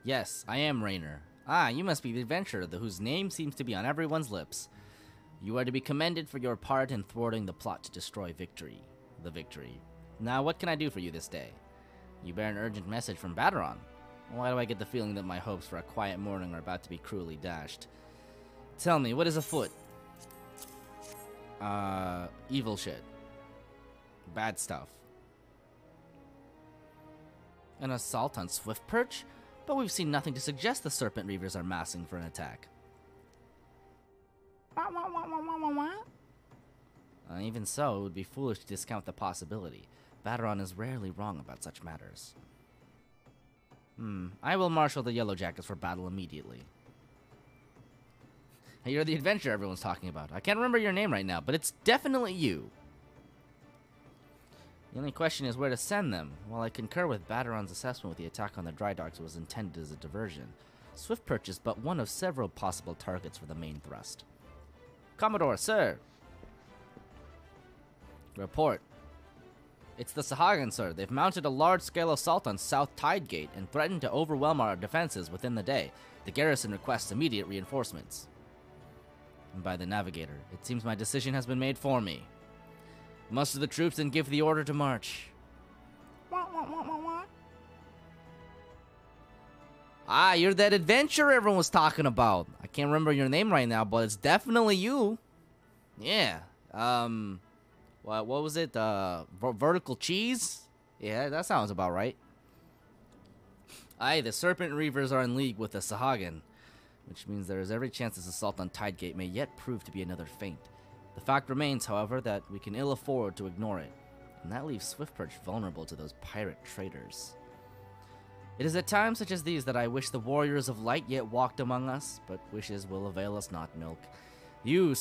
Yes, I am Rainer. Ah, you must be the adventurer whose name seems to be on everyone's lips. You are to be commended for your part in thwarting the plot to destroy the Victory. Now, what can I do for you this day? You bear an urgent message from Baderon. Why do I get the feeling that my hopes for a quiet morning are about to be cruelly dashed? Tell me, what is afoot? Evil shit. Bad stuff. An assault on Swiftperch? But we've seen nothing to suggest the Serpent Reavers are massing for an attack. Even so, it would be foolish to discount the possibility. Baderon is rarely wrong about such matters. I will marshal the Yellow Jackets for battle immediately. Hey, you're the adventurer everyone's talking about. I can't remember your name right now, but it's definitely you. The only question is where to send them. While I concur with Baderon's assessment with the attack on the dry docks was intended as a diversion, Swiftperch is but one of several possible targets for the main thrust. Commodore, sir! Report. It's the Sahagin, sir. They've mounted a large-scale assault on South Tide Gate and threatened to overwhelm our defenses within the day. The garrison requests immediate reinforcements. And by the navigator, it seems my decision has been made for me. Muster the troops and give the order to march. Ah, you're that adventurer everyone was talking about. I can't remember your name right now, but it's definitely you. Yeah. What was it? Vertical cheese? Yeah, that sounds about right. Aye, the Serpent Reavers are in league with the Sahagin, which means there is every chance this assault on Tidegate may yet prove to be another feint. The fact remains, however, that we can ill afford to ignore it, and that leaves Swiftperch vulnerable to those pirate traitors. It is at times such as these that I wish the warriors of light yet walked among us, but wishes will avail us not milk. You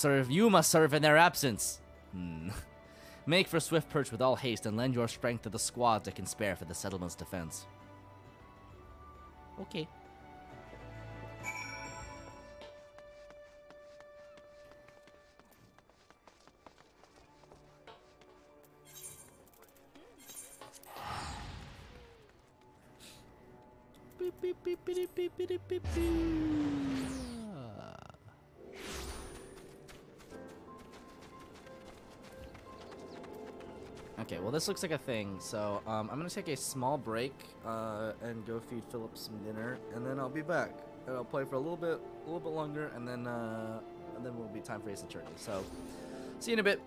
must serve in their absence. Make for Swiftperch with all haste and lend your strength to the squads I can spare for the settlement's defense. Okay. Okay, well this looks like a thing, so I'm gonna take a small break and go feed Philip some dinner, and then I'll be back. And I'll play for a little bit longer, and then will be time for Ace Attorney. So, see you in a bit.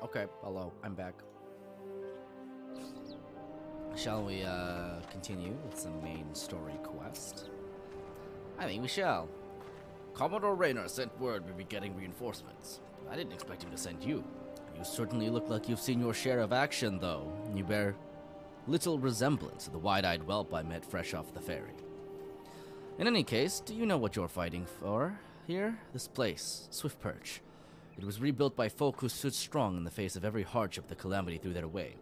Okay, hello, I'm back. Shall we, continue with some main story quest? I think we shall. Commodore Raynor sent word we'd be getting reinforcements. I didn't expect him to send you. You certainly look like you've seen your share of action, though. You bear little resemblance to the wide-eyed whelp I met fresh off the ferry. In any case, do you know what you're fighting for here? This place, Swift Perch. It was rebuilt by folk who stood strong in the face of every hardship the calamity threw their way.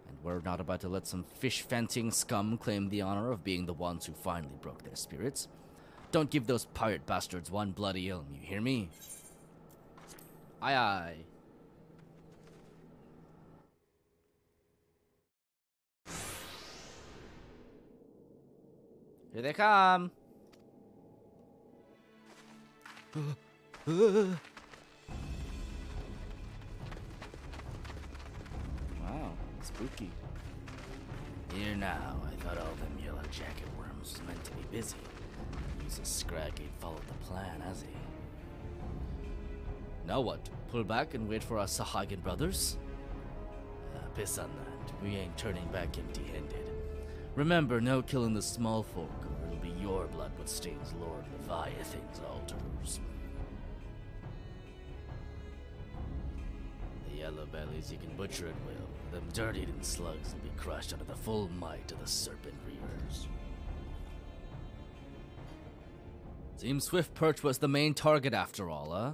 And we're not about to let some fish-fanting scum claim the honor of being the ones who finally broke their spirits. Don't give those pirate bastards one bloody ilm, you hear me? Aye aye. Here they come. Wow, spooky. Here now, I thought all them yellow jacket worms was meant to be busy. He's a scrag ain't followed the plan, has he? Now what? Pull back and wait for our Sahagan brothers? Piss on that. We ain't turning back empty-handed. Remember, no killing the small folk, or it'll be your blood what stains Lord Leviathan's altars. The yellow bellies you can butcher at will. Them dirt-eating slugs will be crushed under the full might of the serpent reavers. Seems Swift Perch was the main target after all, huh?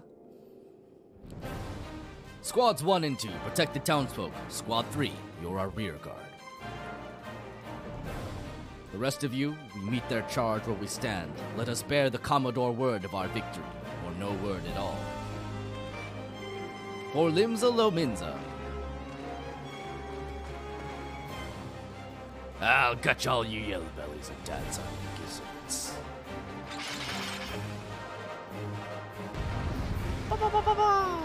Squads 1 and 2, protect the townsfolk. Squad 3, you're our rear guard. The rest of you, we meet their charge where we stand. Let us bear the Commodore word of our victory, or no word at all. Or Limza Lominza. I'll catch all you yellow bellies and dance on your gizzards. Ba ba ba ba ba!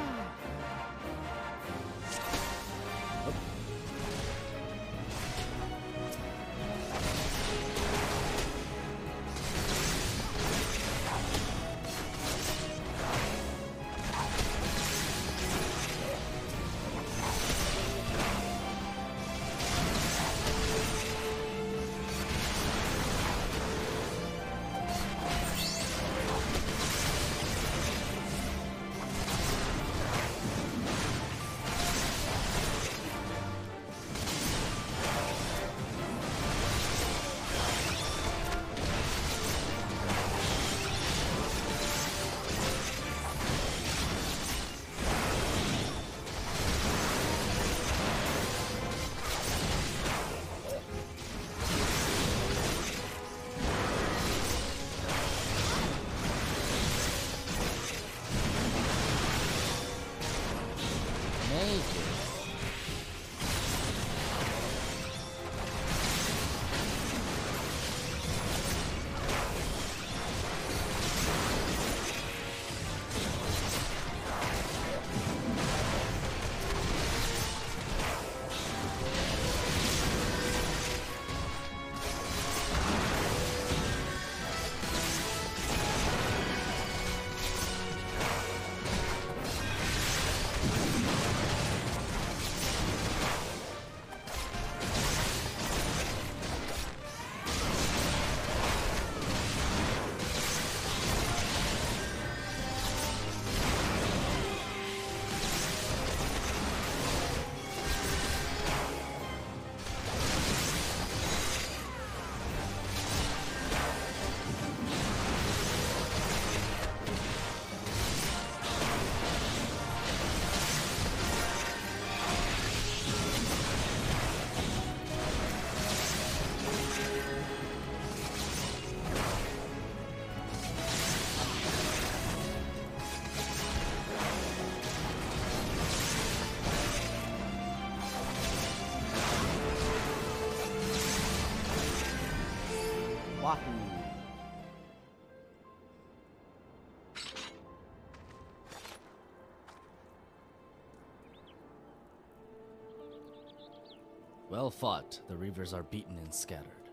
Well fought. The Reavers are beaten and scattered.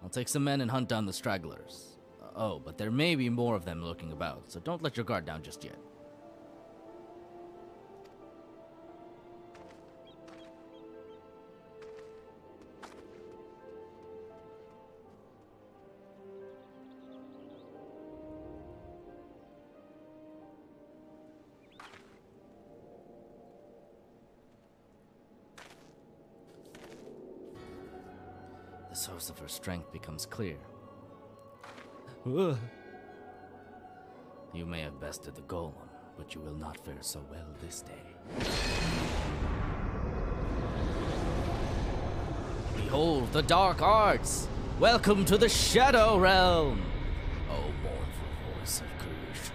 I'll take some men and hunt down the stragglers. Oh, but there may be more of them lurking about, so don't let your guard down just yet. source of her strength becomes clear. Ugh. You may have bested the golem, but you will not fare so well this day. Behold the dark arts! Welcome to the Shadow Realm! O mournful voice of creation,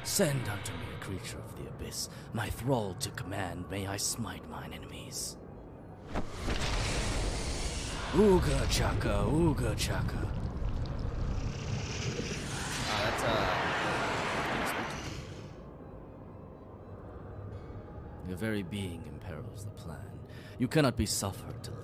send unto me a creature of the abyss, my thrall to command, may I smite mine enemies. Ooga chaka, ooga chaka. Your very being imperils the plan. You cannot be suffered to live.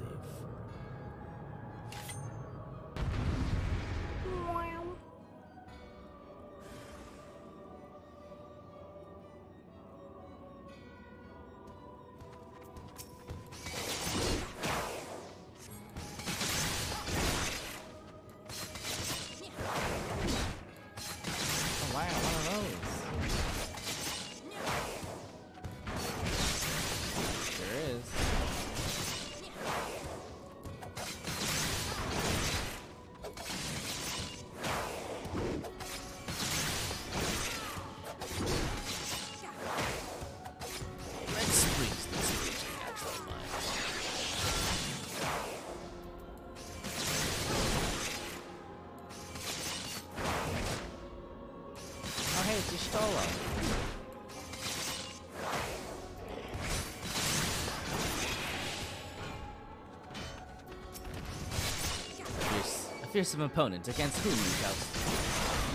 A fearsome opponent against whom you shall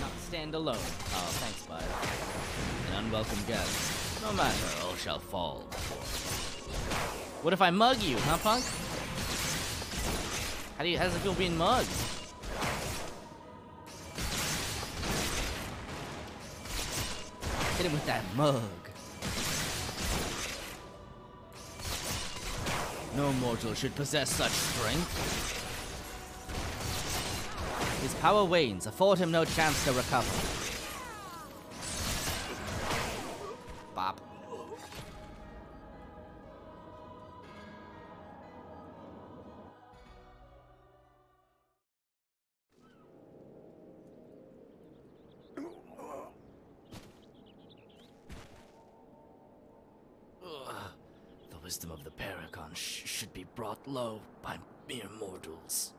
not stand alone. Oh, thanks, bud. An unwelcome guest. No matter, all shall fall before. What if I mug you, huh, punk? How does it feel being mugged? Hit him with that mug. No mortal should possess such strength. His power wanes, afford him no chance to recover. Bop. The wisdom of the Paragon should be brought low by mere mortals.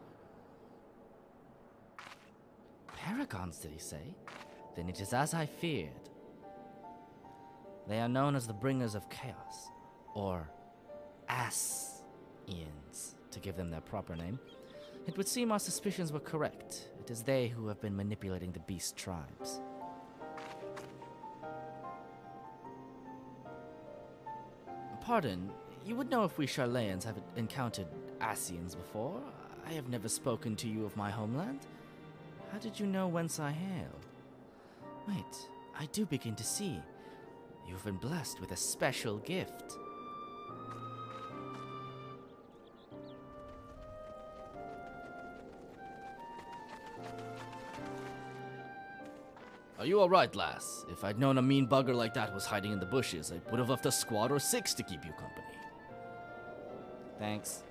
Paragons, did he say? Then it is as I feared. They are known as the Bringers of Chaos, or Asians, to give them their proper name. It would seem our suspicions were correct. It is they who have been manipulating the beast tribes. Pardon, you would know if we Charlayans have encountered Asians before? I have never spoken to you of my homeland. How did you know whence I hail? Wait, I do begin to see. You've been blessed with a special gift. Are you alright, lass? If I'd known a mean bugger like that was hiding in the bushes, I would have left a squad or 6 to keep you company. Thanks.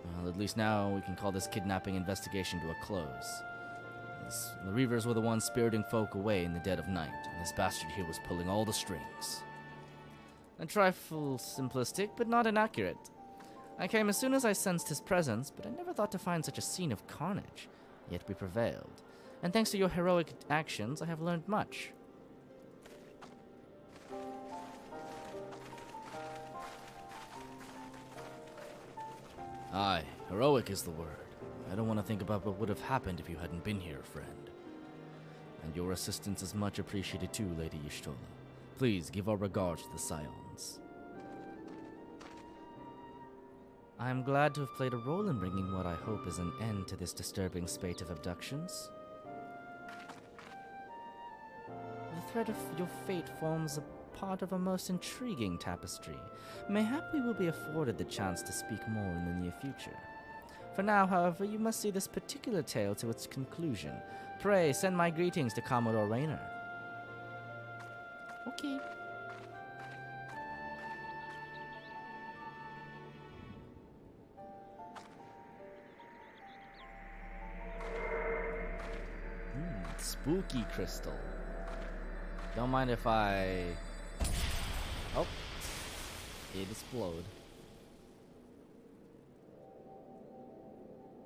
Well, at least now we can call this kidnapping investigation to a close. The Reavers were the ones spiriting folk away in the dead of night, and this bastard here was pulling all the strings. A trifle simplistic, but not inaccurate. I came as soon as I sensed his presence, but I never thought to find such a scene of carnage. Yet we prevailed, and thanks to your heroic actions, I have learned much. Aye, heroic is the word. I don't want to think about what would have happened if you hadn't been here, friend. And your assistance is much appreciated too, Lady Y'shtola. Please give our regards to the Scions. I am glad to have played a role in bringing what I hope is an end to this disturbing spate of abductions. The thread of your fate forms a part of a most intriguing tapestry. Mayhap we will be afforded the chance to speak more in the near future. For now, however, you must see this particular tale to its conclusion. Pray, send my greetings to Commodore Raynor. Okay. Spooky crystal. Don't mind if I... Oh. It explode.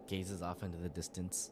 Gazes off into the distance.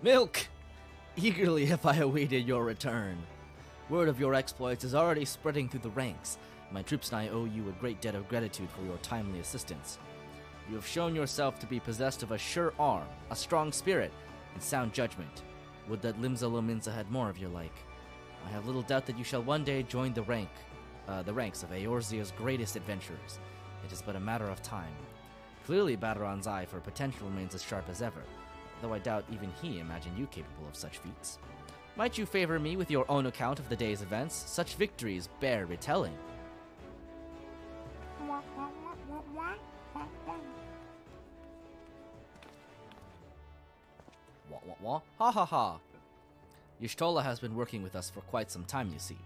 Milk! Eagerly have I awaited your return. Word of your exploits is already spreading through the ranks. My troops and I owe you a great debt of gratitude for your timely assistance. You have shown yourself to be possessed of a sure arm, a strong spirit, and sound judgment. Would that Limsa Lominsa had more of your like. I have little doubt that you shall one day join the ranks of Eorzea's greatest adventurers. It is but a matter of time. Clearly Badaron's eye for potential remains as sharp as ever, though I doubt even he imagined you capable of such feats. Might you favor me with your own account of the day's events? Such victories bear retelling. Wah. Ha ha ha. Y'shtola has been working with us for quite some time, you see,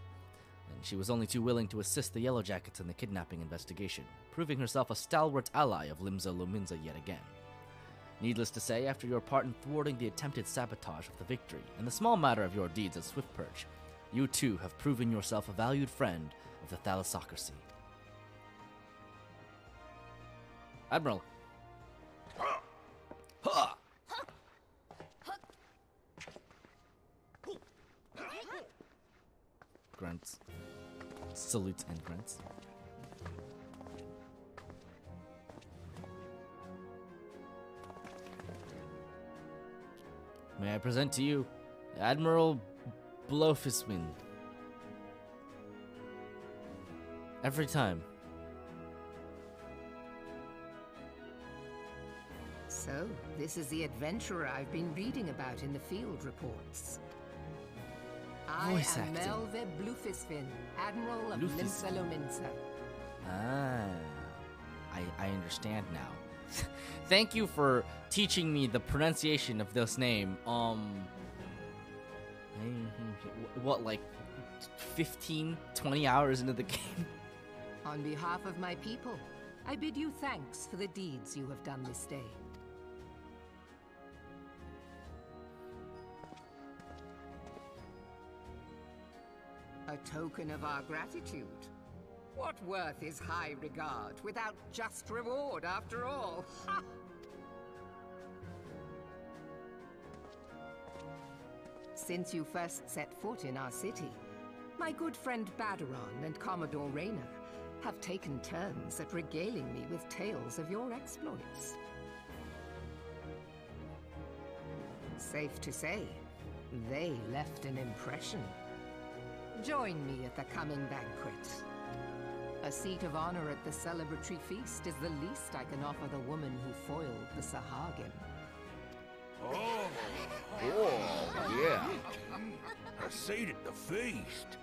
and she was only too willing to assist the Yellow Jackets in the kidnapping investigation, proving herself a stalwart ally of Limsa Lominsa yet again. Needless to say, after your part in thwarting the attempted sabotage of the victory, and the small matter of your deeds at Swiftperch, you too have proven yourself a valued friend of the Thalassocracy. Admiral. Ha! Grunts. Salutes and grunts. May I present to you Admiral Blofiswind. Every time. So, this is the adventurer I've been reading about in the field reports. Voice I am acting. Melve Blufisvin, Admiral of Blufisvin. Limsa Lominsa. Ah, I understand now. Thank you for teaching me the pronunciation of this name. What, like 15, 20 hours into the game? On behalf of my people, I bid you thanks for the deeds you have done this day. A token of our gratitude. What worth is high regard without just reward after all? Ha! Since you first set foot in our city, my good friend Badaron and Commodore Rayner have taken turns at regaling me with tales of your exploits. Safe to say, they left an impression. Join me at the coming banquet. A seat of honor at the celebratory feast is the least I can offer the woman who foiled the Sahagin. Oh, yeah. A seat at the feast.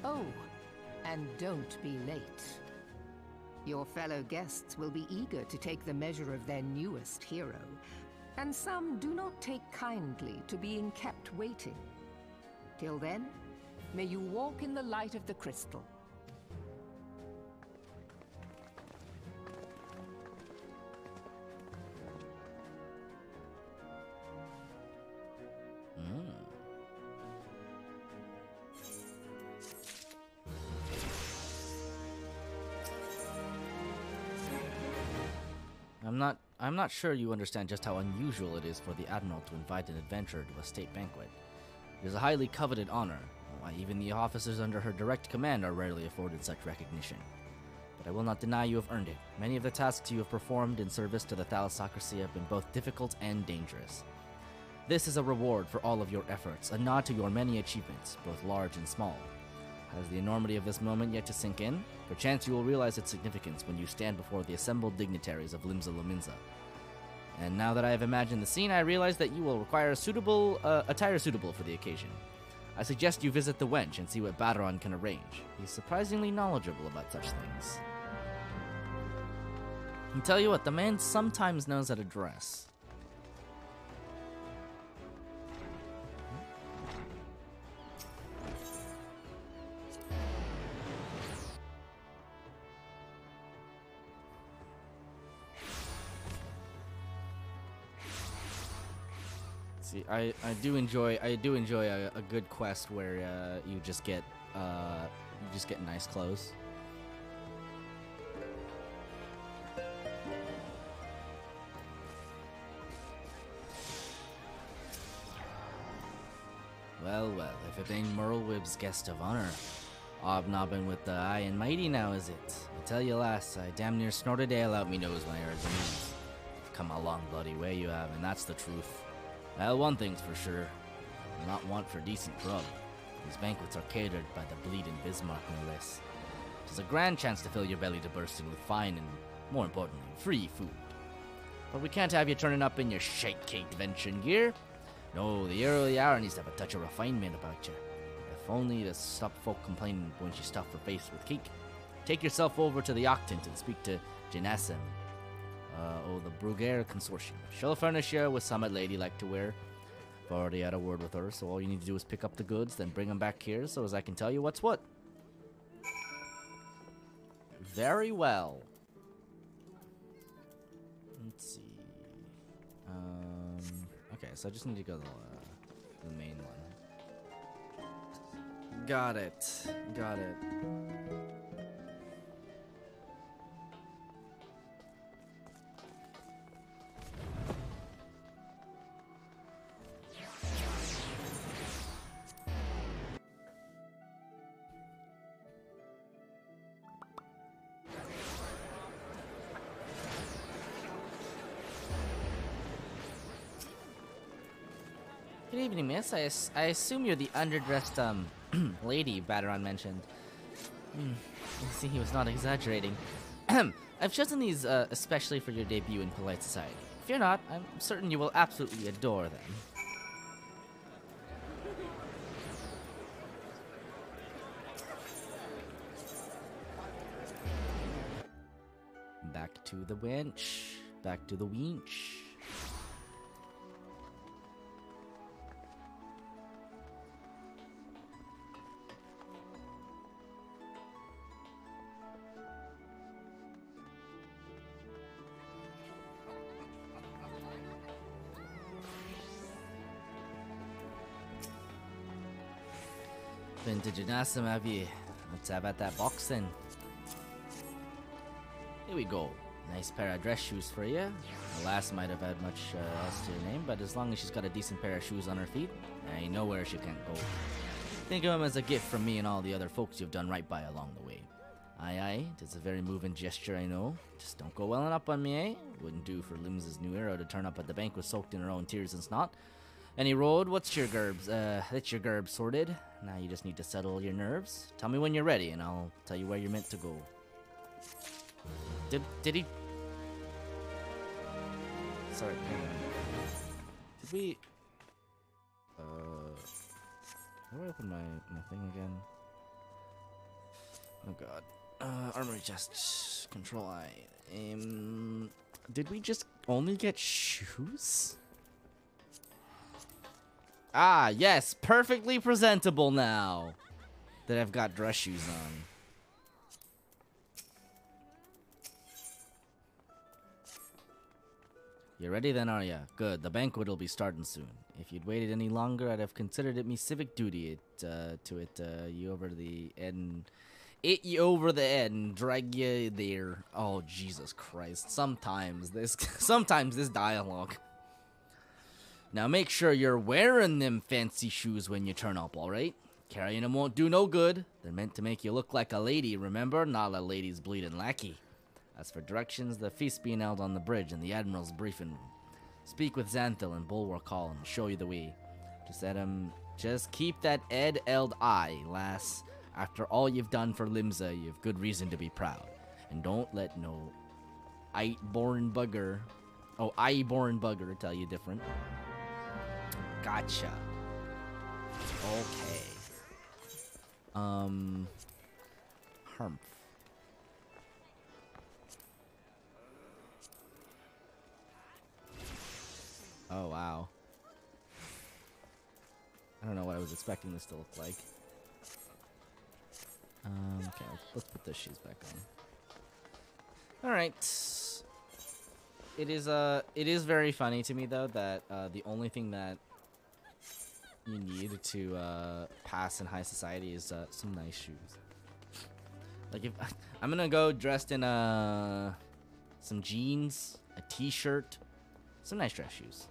Oh, and don't be late. Your fellow guests will be eager to take the measure of their newest hero, and some do not take kindly to being kept waiting. Till then, may you walk in the light of the crystal. I'm not sure you understand just how unusual it is for the Admiral to invite an adventurer to a state banquet. It is a highly coveted honor, why even the officers under her direct command are rarely afforded such recognition. But I will not deny you have earned it. Many of the tasks you have performed in service to the Thalassocracy have been both difficult and dangerous. This is a reward for all of your efforts, a nod to your many achievements, both large and small. Has the enormity of this moment yet to sink in? Perchance you will realize its significance when you stand before the assembled dignitaries of Limsa Lominsa. And now that I have imagined the scene, I realize that you will require a suitable attire suitable for the occasion. I suggest you visit the wench and see what Badaron can arrange. He's surprisingly knowledgeable about such things. And tell you what, the man sometimes knows how to dress. See, I do enjoy a good quest where you just get nice clothes. Well, if it ain't Merlewibb's guest of honor, hobnobbing with the high and mighty now, is it? I tell you, lass, I damn near snorted ale out me nose when I heard the news. Come a long bloody way you have, and that's the truth. Well, one thing's for sure, I'm not want for decent grub. These banquets are catered by the bleeding Bismarck, no less. It's a grand chance to fill your belly to bursting with fine and, more importantly, free food. But we can't have you turning up in your shite-caked venturing gear. No, the early hour needs to have a touch of refinement about you. If only to stop folk complaining once you stuff her face with cake. Take yourself over to the Octant and speak to Janassim, the Bruguer Consortium. She'll furnish you with some lady like to wear. I've already had a word with her, so all you need to do is pick up the goods, then bring them back here so as I can tell you what's what. Very well. Let's see. Okay, so I just need to go to the main one. Got it. Good evening, miss. I assume you're the underdressed, lady Badaron mentioned. I see he was not exaggerating. I've chosen these, especially for your debut in polite society. If you're not, I'm certain you will absolutely adore them. Back to the wench. Back to the wench. Vintage Janassim, have you? Let's have at that box then. Here we go. Nice pair of dress shoes for you. The lass might have had much else to her name, but as long as she's got a decent pair of shoes on her feet, ain't nowhere she can't go. Think of them as a gift from me and all the other folks you've done right by along the way. Aye, it is a very moving gesture, I know. Just don't go welling up on me, eh? Wouldn't do for Limsa's new hero to turn up at the banquet soaked in her own tears and snot. Any road? What's your gerbs? That's your gerb sorted. Now you just need to settle your nerves. Tell me when you're ready, and I'll tell you where you're meant to go. Did he? Sorry. Did we? How do I open my thing again? Oh god. Armory chest. Control I. Did we just only get shoes? Ah, yes, perfectly presentable now that I've got dress shoes on. You ready then, are ya? Good, the banquet will be starting soon. If you'd waited any longer, I'd have considered it me civic duty you over the end, you over the head and drag you there. Oh, Jesus Christ. Sometimes this dialogue. Now make sure you're wearing them fancy shoes when you turn up, alright? Carrying them won't do no good. They're meant to make you look like a lady, remember? Not a lady's bleeding lackey. As for directions, the feast being held on the bridge in the Admiral's briefing room. Speak with Xanthil and Bulwark Hall and he'll show you the way. Just keep that ed-eld eye, lass. After all you've done for Limsa, you have good reason to be proud. And don't let no I-born bugger tell you different. Gotcha. Okay. Harmf. Oh, wow. I don't know what I was expecting this to look like. Okay, let's put those shoes back on. Alright. It is very funny to me, though, that the only thing that you need to pass in high society is some nice shoes. Like, if I'm gonna go dressed in some jeans, a t-shirt, some nice dress shoes.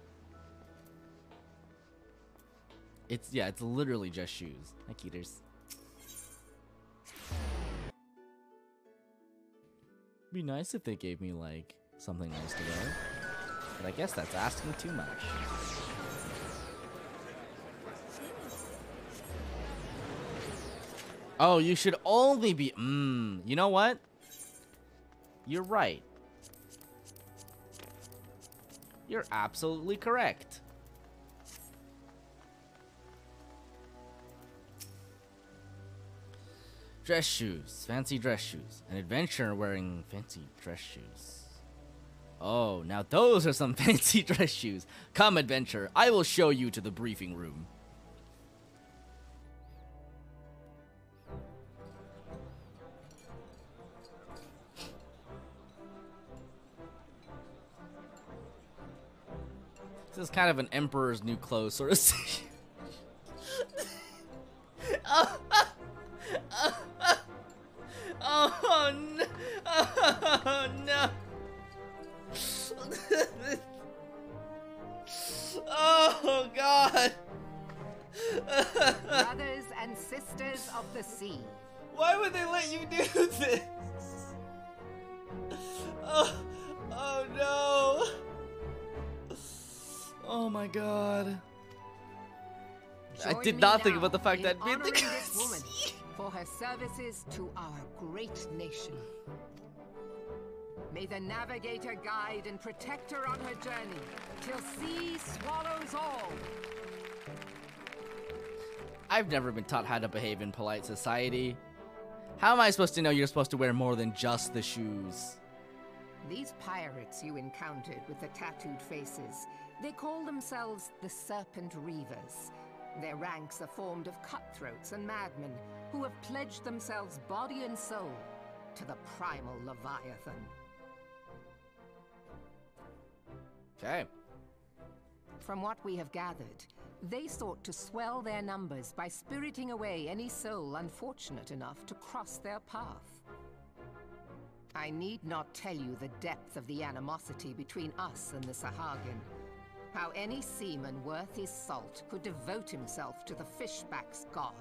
It's literally just shoes. Hi, Keeters. Be nice if they gave me like something nice to wear, but I guess that's asking too much. Oh, you should only be. You know what? You're right. You're absolutely correct. Dress shoes. Fancy dress shoes. An adventurer wearing fancy dress shoes. Oh, now those are some fancy dress shoes. Come, adventurer. I will show you to the briefing room. This is kind of an emperor's new clothes sort of situation. Oh no! Oh no! Oh God! Brothers and sisters of the sea. Why would they let you do this? Oh no! Oh my God! I did not think about the fact that honoring this woman for her services to our great nation. May the navigator guide and protect her on her journey till sea swallows all. I've never been taught how to behave in polite society. How am I supposed to know you're supposed to wear more than just the shoes? These pirates you encountered with the tattooed faces, they call themselves the Serpent Reavers. Their ranks are formed of cutthroats and madmen who have pledged themselves body and soul to the primal Leviathan. Okay. From what we have gathered, they sought to swell their numbers by spiriting away any soul unfortunate enough to cross their path. I need not tell you the depth of the animosity between us and the Sahagin. How any seaman worth his salt could devote himself to the fishback's god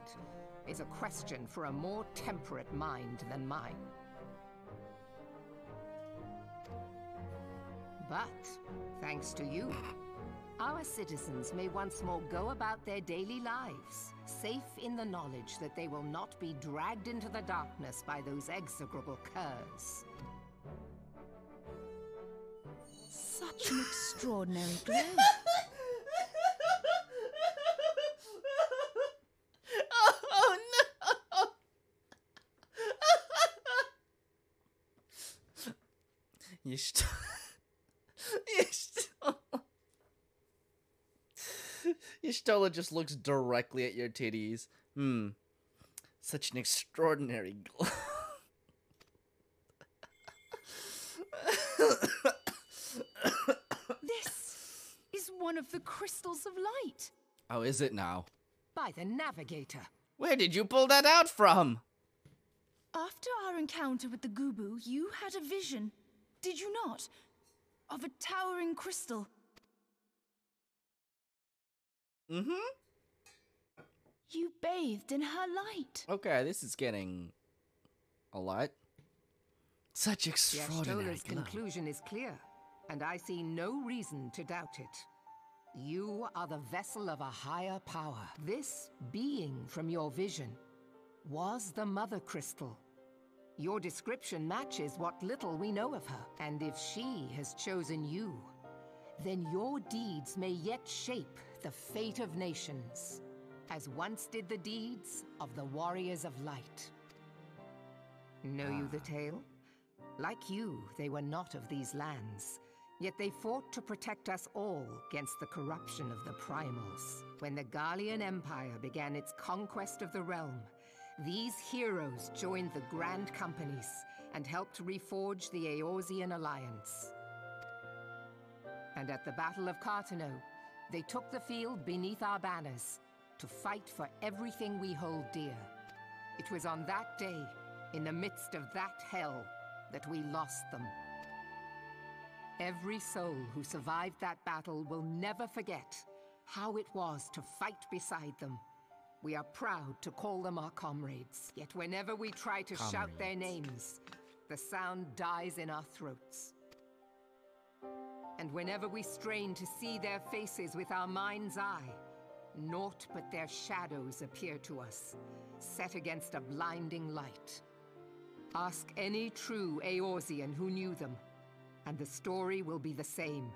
is a question for a more temperate mind than mine. But, thanks to you, our citizens may once more go about their daily lives, safe in the knowledge that they will not be dragged into the darkness by those execrable curs. Such an extraordinary glow. Oh no! Y'shtola just looks directly at your titties. Such an extraordinary glow. This is one of the crystals of light. Oh, is it now? By the navigator. Where did you pull that out from? After our encounter with the Gubu, you had a vision, did you not? Of a towering crystal. Mm-hmm. You bathed in her light. Okay, this is getting a lot. Such The extraordinary Ashtola's glow. conclusion is clear, and I see no reason to doubt it. You are the vessel of a higher power. This being from your vision was the Mother Crystal. Your description matches what little we know of her. And if she has chosen you, then your deeds may yet shape the fate of nations, as once did the deeds of the Warriors of Light. Know you the tale? Like you, they were not of these lands, yet they fought to protect us all against the corruption of the Primals. When the Garlean Empire began its conquest of the realm, these heroes joined the Grand Companies and helped reforge the Eorzean Alliance. And at the Battle of Cartano, they took the field beneath our banners to fight for everything we hold dear. It was on that day, in the midst of that hell, that we lost them. Every soul who survived that battle will never forget how it was to fight beside them. We are proud to call them our comrades, yet whenever we try to shout their names, the sound dies in our throats. And whenever we strain to see their faces with our mind's eye, naught but their shadows appear to us, set against a blinding light. Ask any true Eorzean who knew them, and the story will be the same.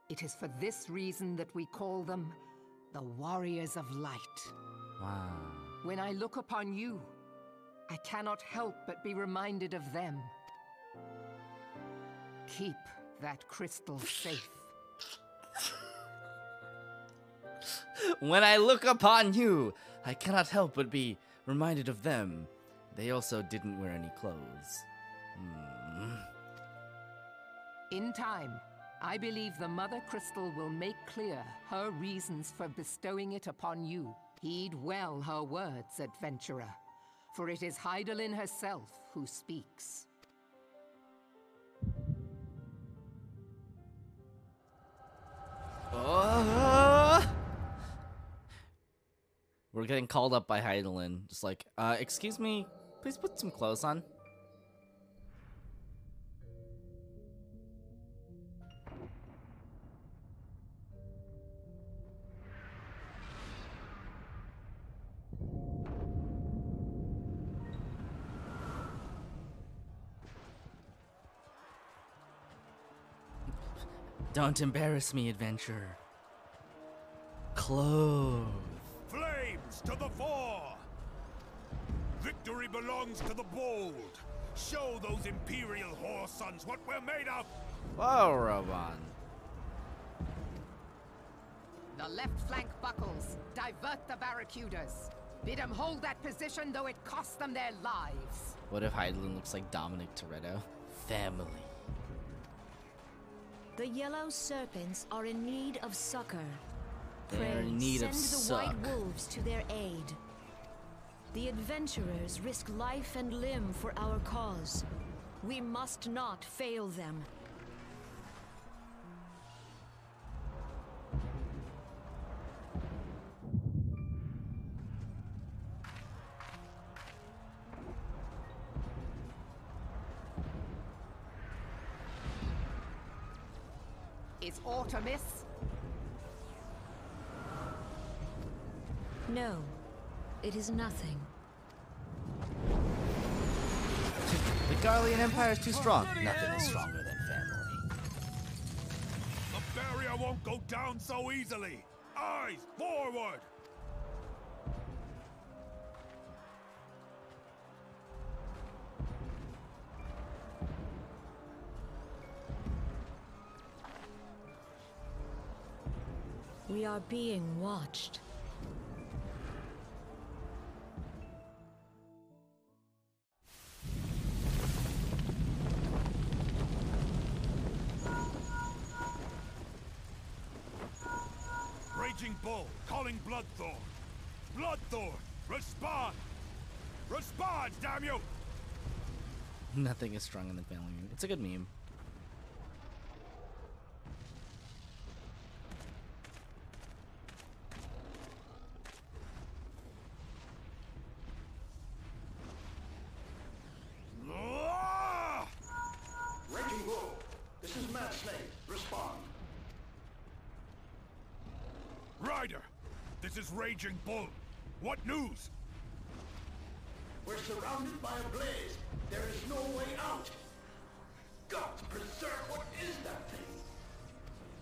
It is for this reason that we call them the Warriors of Light. Wow. When I look upon you, I cannot help but be reminded of them. Keep that crystal safe. When I look upon you, I cannot help but be reminded of them. They also didn't wear any clothes. In time, I believe the Mother Crystal will make clear her reasons for bestowing it upon you. Heed well her words, adventurer, for it is Hydaelyn herself who speaks. We're getting called up by Hydaelyn. Just like, excuse me, please put some clothes on. Don't embarrass me, adventurer. Clothes. Flames to the fore! Victory belongs to the bold. Show those Imperial whore sons what we're made of! Whoa, Roban. The left flank buckles. Divert the barracudas. Bid them hold that position, though it costs them their lives. What if Hydaelyn looks like Dominic Toretto? Family. The yellow serpents are in need of succor. They're in Pray, need of send the suck. white wolves to their aid. The adventurers risk life and limb for our cause. We must not fail them. Is aught amiss? No, it is nothing. The Garlean Empire is too strong. Nothing is stronger than family. The barrier won't go down so easily! Eyes forward! We are being watched. Raging Bull, calling Bloodthorn. Bloodthorn, respond! Respond, damn you! Nothing is stronger than family. It's a good meme. Ah! Raging Bull, this is Mad Snake. Respond. Ryder, this is Raging Bull. What news? We're surrounded by a blaze. There is no way out. God preserve, what is that thing?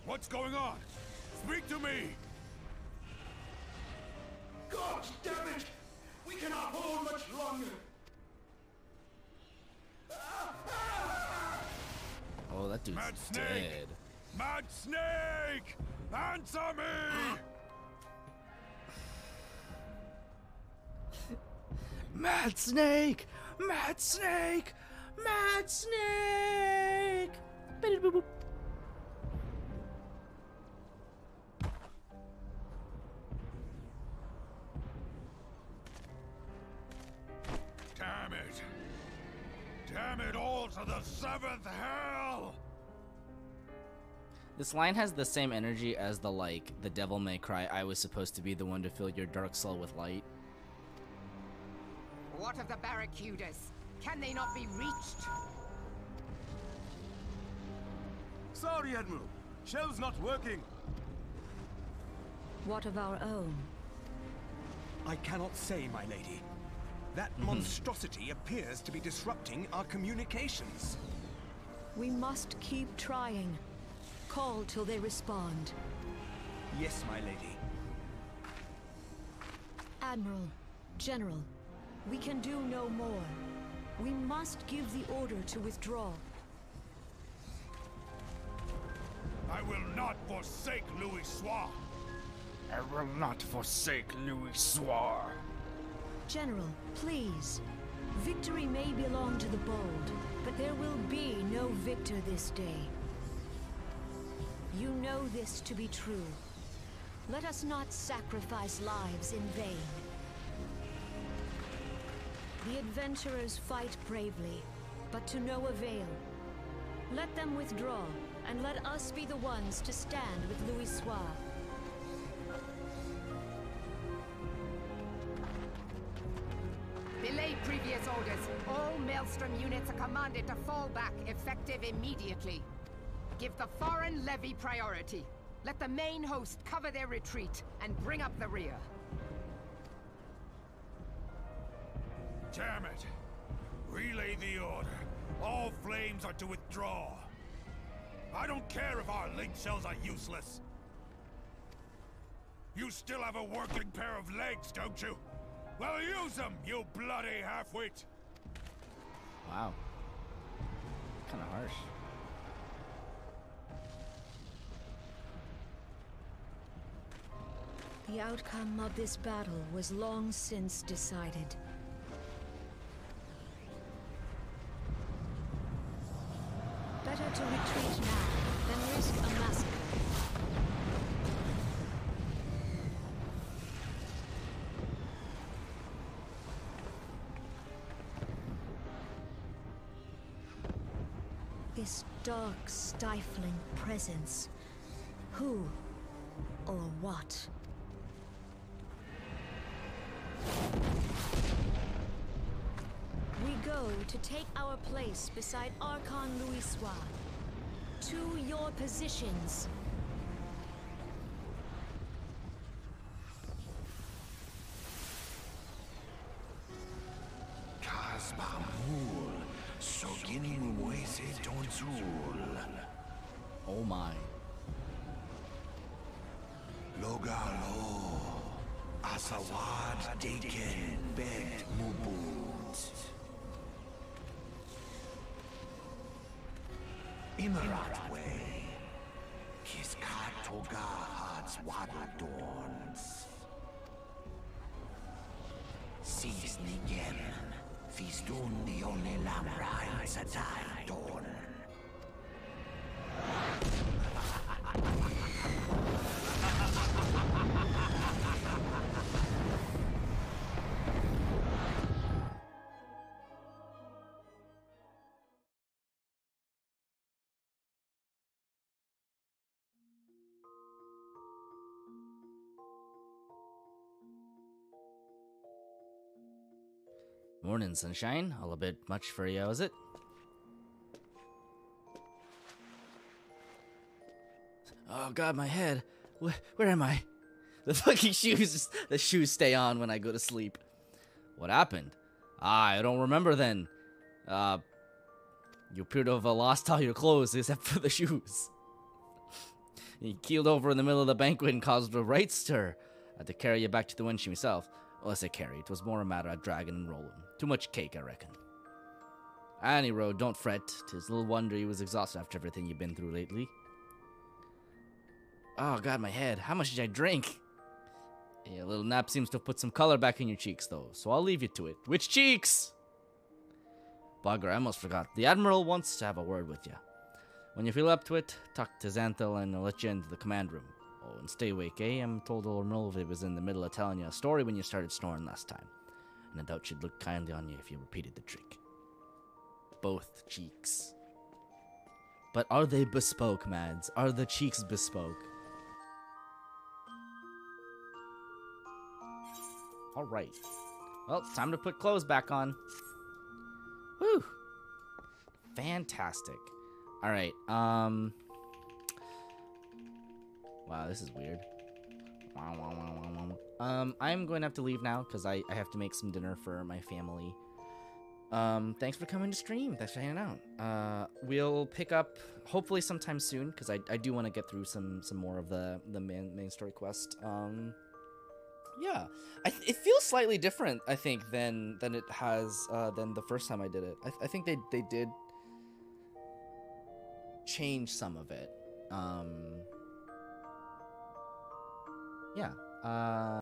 What's going on? Speak to me! God damn it! We cannot hold much longer. Oh, that dude's Mad Snake! dead. Mad Snake! Answer me! Mad Snake! Mad Snake! Mad Snake! Boop. Damn it! Damn it all to the seventh hell! This line has the same energy as the Devil May Cry, I was supposed to be the one to fill your dark soul with light. What of the barracudas? Can they not be reached? Sorry, Admiral. Shell's not working. What of our own? I cannot say, my lady. That monstrosity appears to be disrupting our communications. We must keep trying. Call till they respond. Yes, my lady. Admiral, General, we can do no more. We must give the order to withdraw. I will not forsake Louis Soir! I will not forsake Louis Soir. General, please. Victory may belong to the bold, but there will be no victor this day. You know this to be true. Let us not sacrifice lives in vain. The adventurers fight bravely, but to no avail. Let them withdraw, and let us be the ones to stand with Louis Soir. Belay previous orders. All Maelstrom units are commanded to fall back, effective immediately. Give the foreign levy priority. Let the main host cover their retreat and bring up the rear. Damn it! Relay the order. All flames are to withdraw. I don't care if our link shells are useless. You still have a working pair of legs, don't you? Well, use them, you bloody half-wit! Wow. Kind of harsh. The outcome of this battle was long since decided. Better to retreat now than risk a massacre. This dark, stifling presence. Who or what? We go to take our place beside Archon Louis Soir. To your positions. Kasbamul, Soginin Wese Tonsul. Oh my. Logalo, Asawad Deken Bet Mubut. Imarat Way, Kiskat Toga Hards Waddledorns. Sis Nigen, Fistun the only Lamra in Satai Dorn. Morning, sunshine. All a bit much for you, is it? Oh god, my head. Where am I? The fucking shoes. The shoes stay on when I go to sleep. What happened? Ah, I don't remember then. You appear to have lost all your clothes except for the shoes. He keeled over in the middle of the banquet and caused a right stir. I had to carry you back to the wench myself. Well, I say carry, it was more a matter of dragging and rolling. Too much cake, I reckon. Any road, don't fret. 'Tis little wonder you was exhausted after everything you've been through lately. Oh, God, my head. How much did I drink? Yeah, a little nap seems to have put some color back in your cheeks, though, so I'll leave you to it. Which cheeks? Bugger, I almost forgot. The Admiral wants to have a word with you. When you feel up to it, talk to Xanthil and I'll let you into the command room. Oh, and stay awake, eh? I'm told old Nolve was in the middle of telling you a story when you started snoring last time. And I doubt she'd look kindly on you if you repeated the trick. Both cheeks. But are they bespoke, Mads? Are the cheeks bespoke? Alright. Well, it's time to put clothes back on. Whew. Fantastic. Alright, wow, this is weird. I'm going to have to leave now, because I have to make some dinner for my family. Thanks for coming to stream. Thanks for hanging out. We'll pick up, hopefully sometime soon, because I do want to get through some more of the main story quest. Yeah. It feels slightly different, I think, than it has, than the first time I did it. I think they did change some of it. Yeah.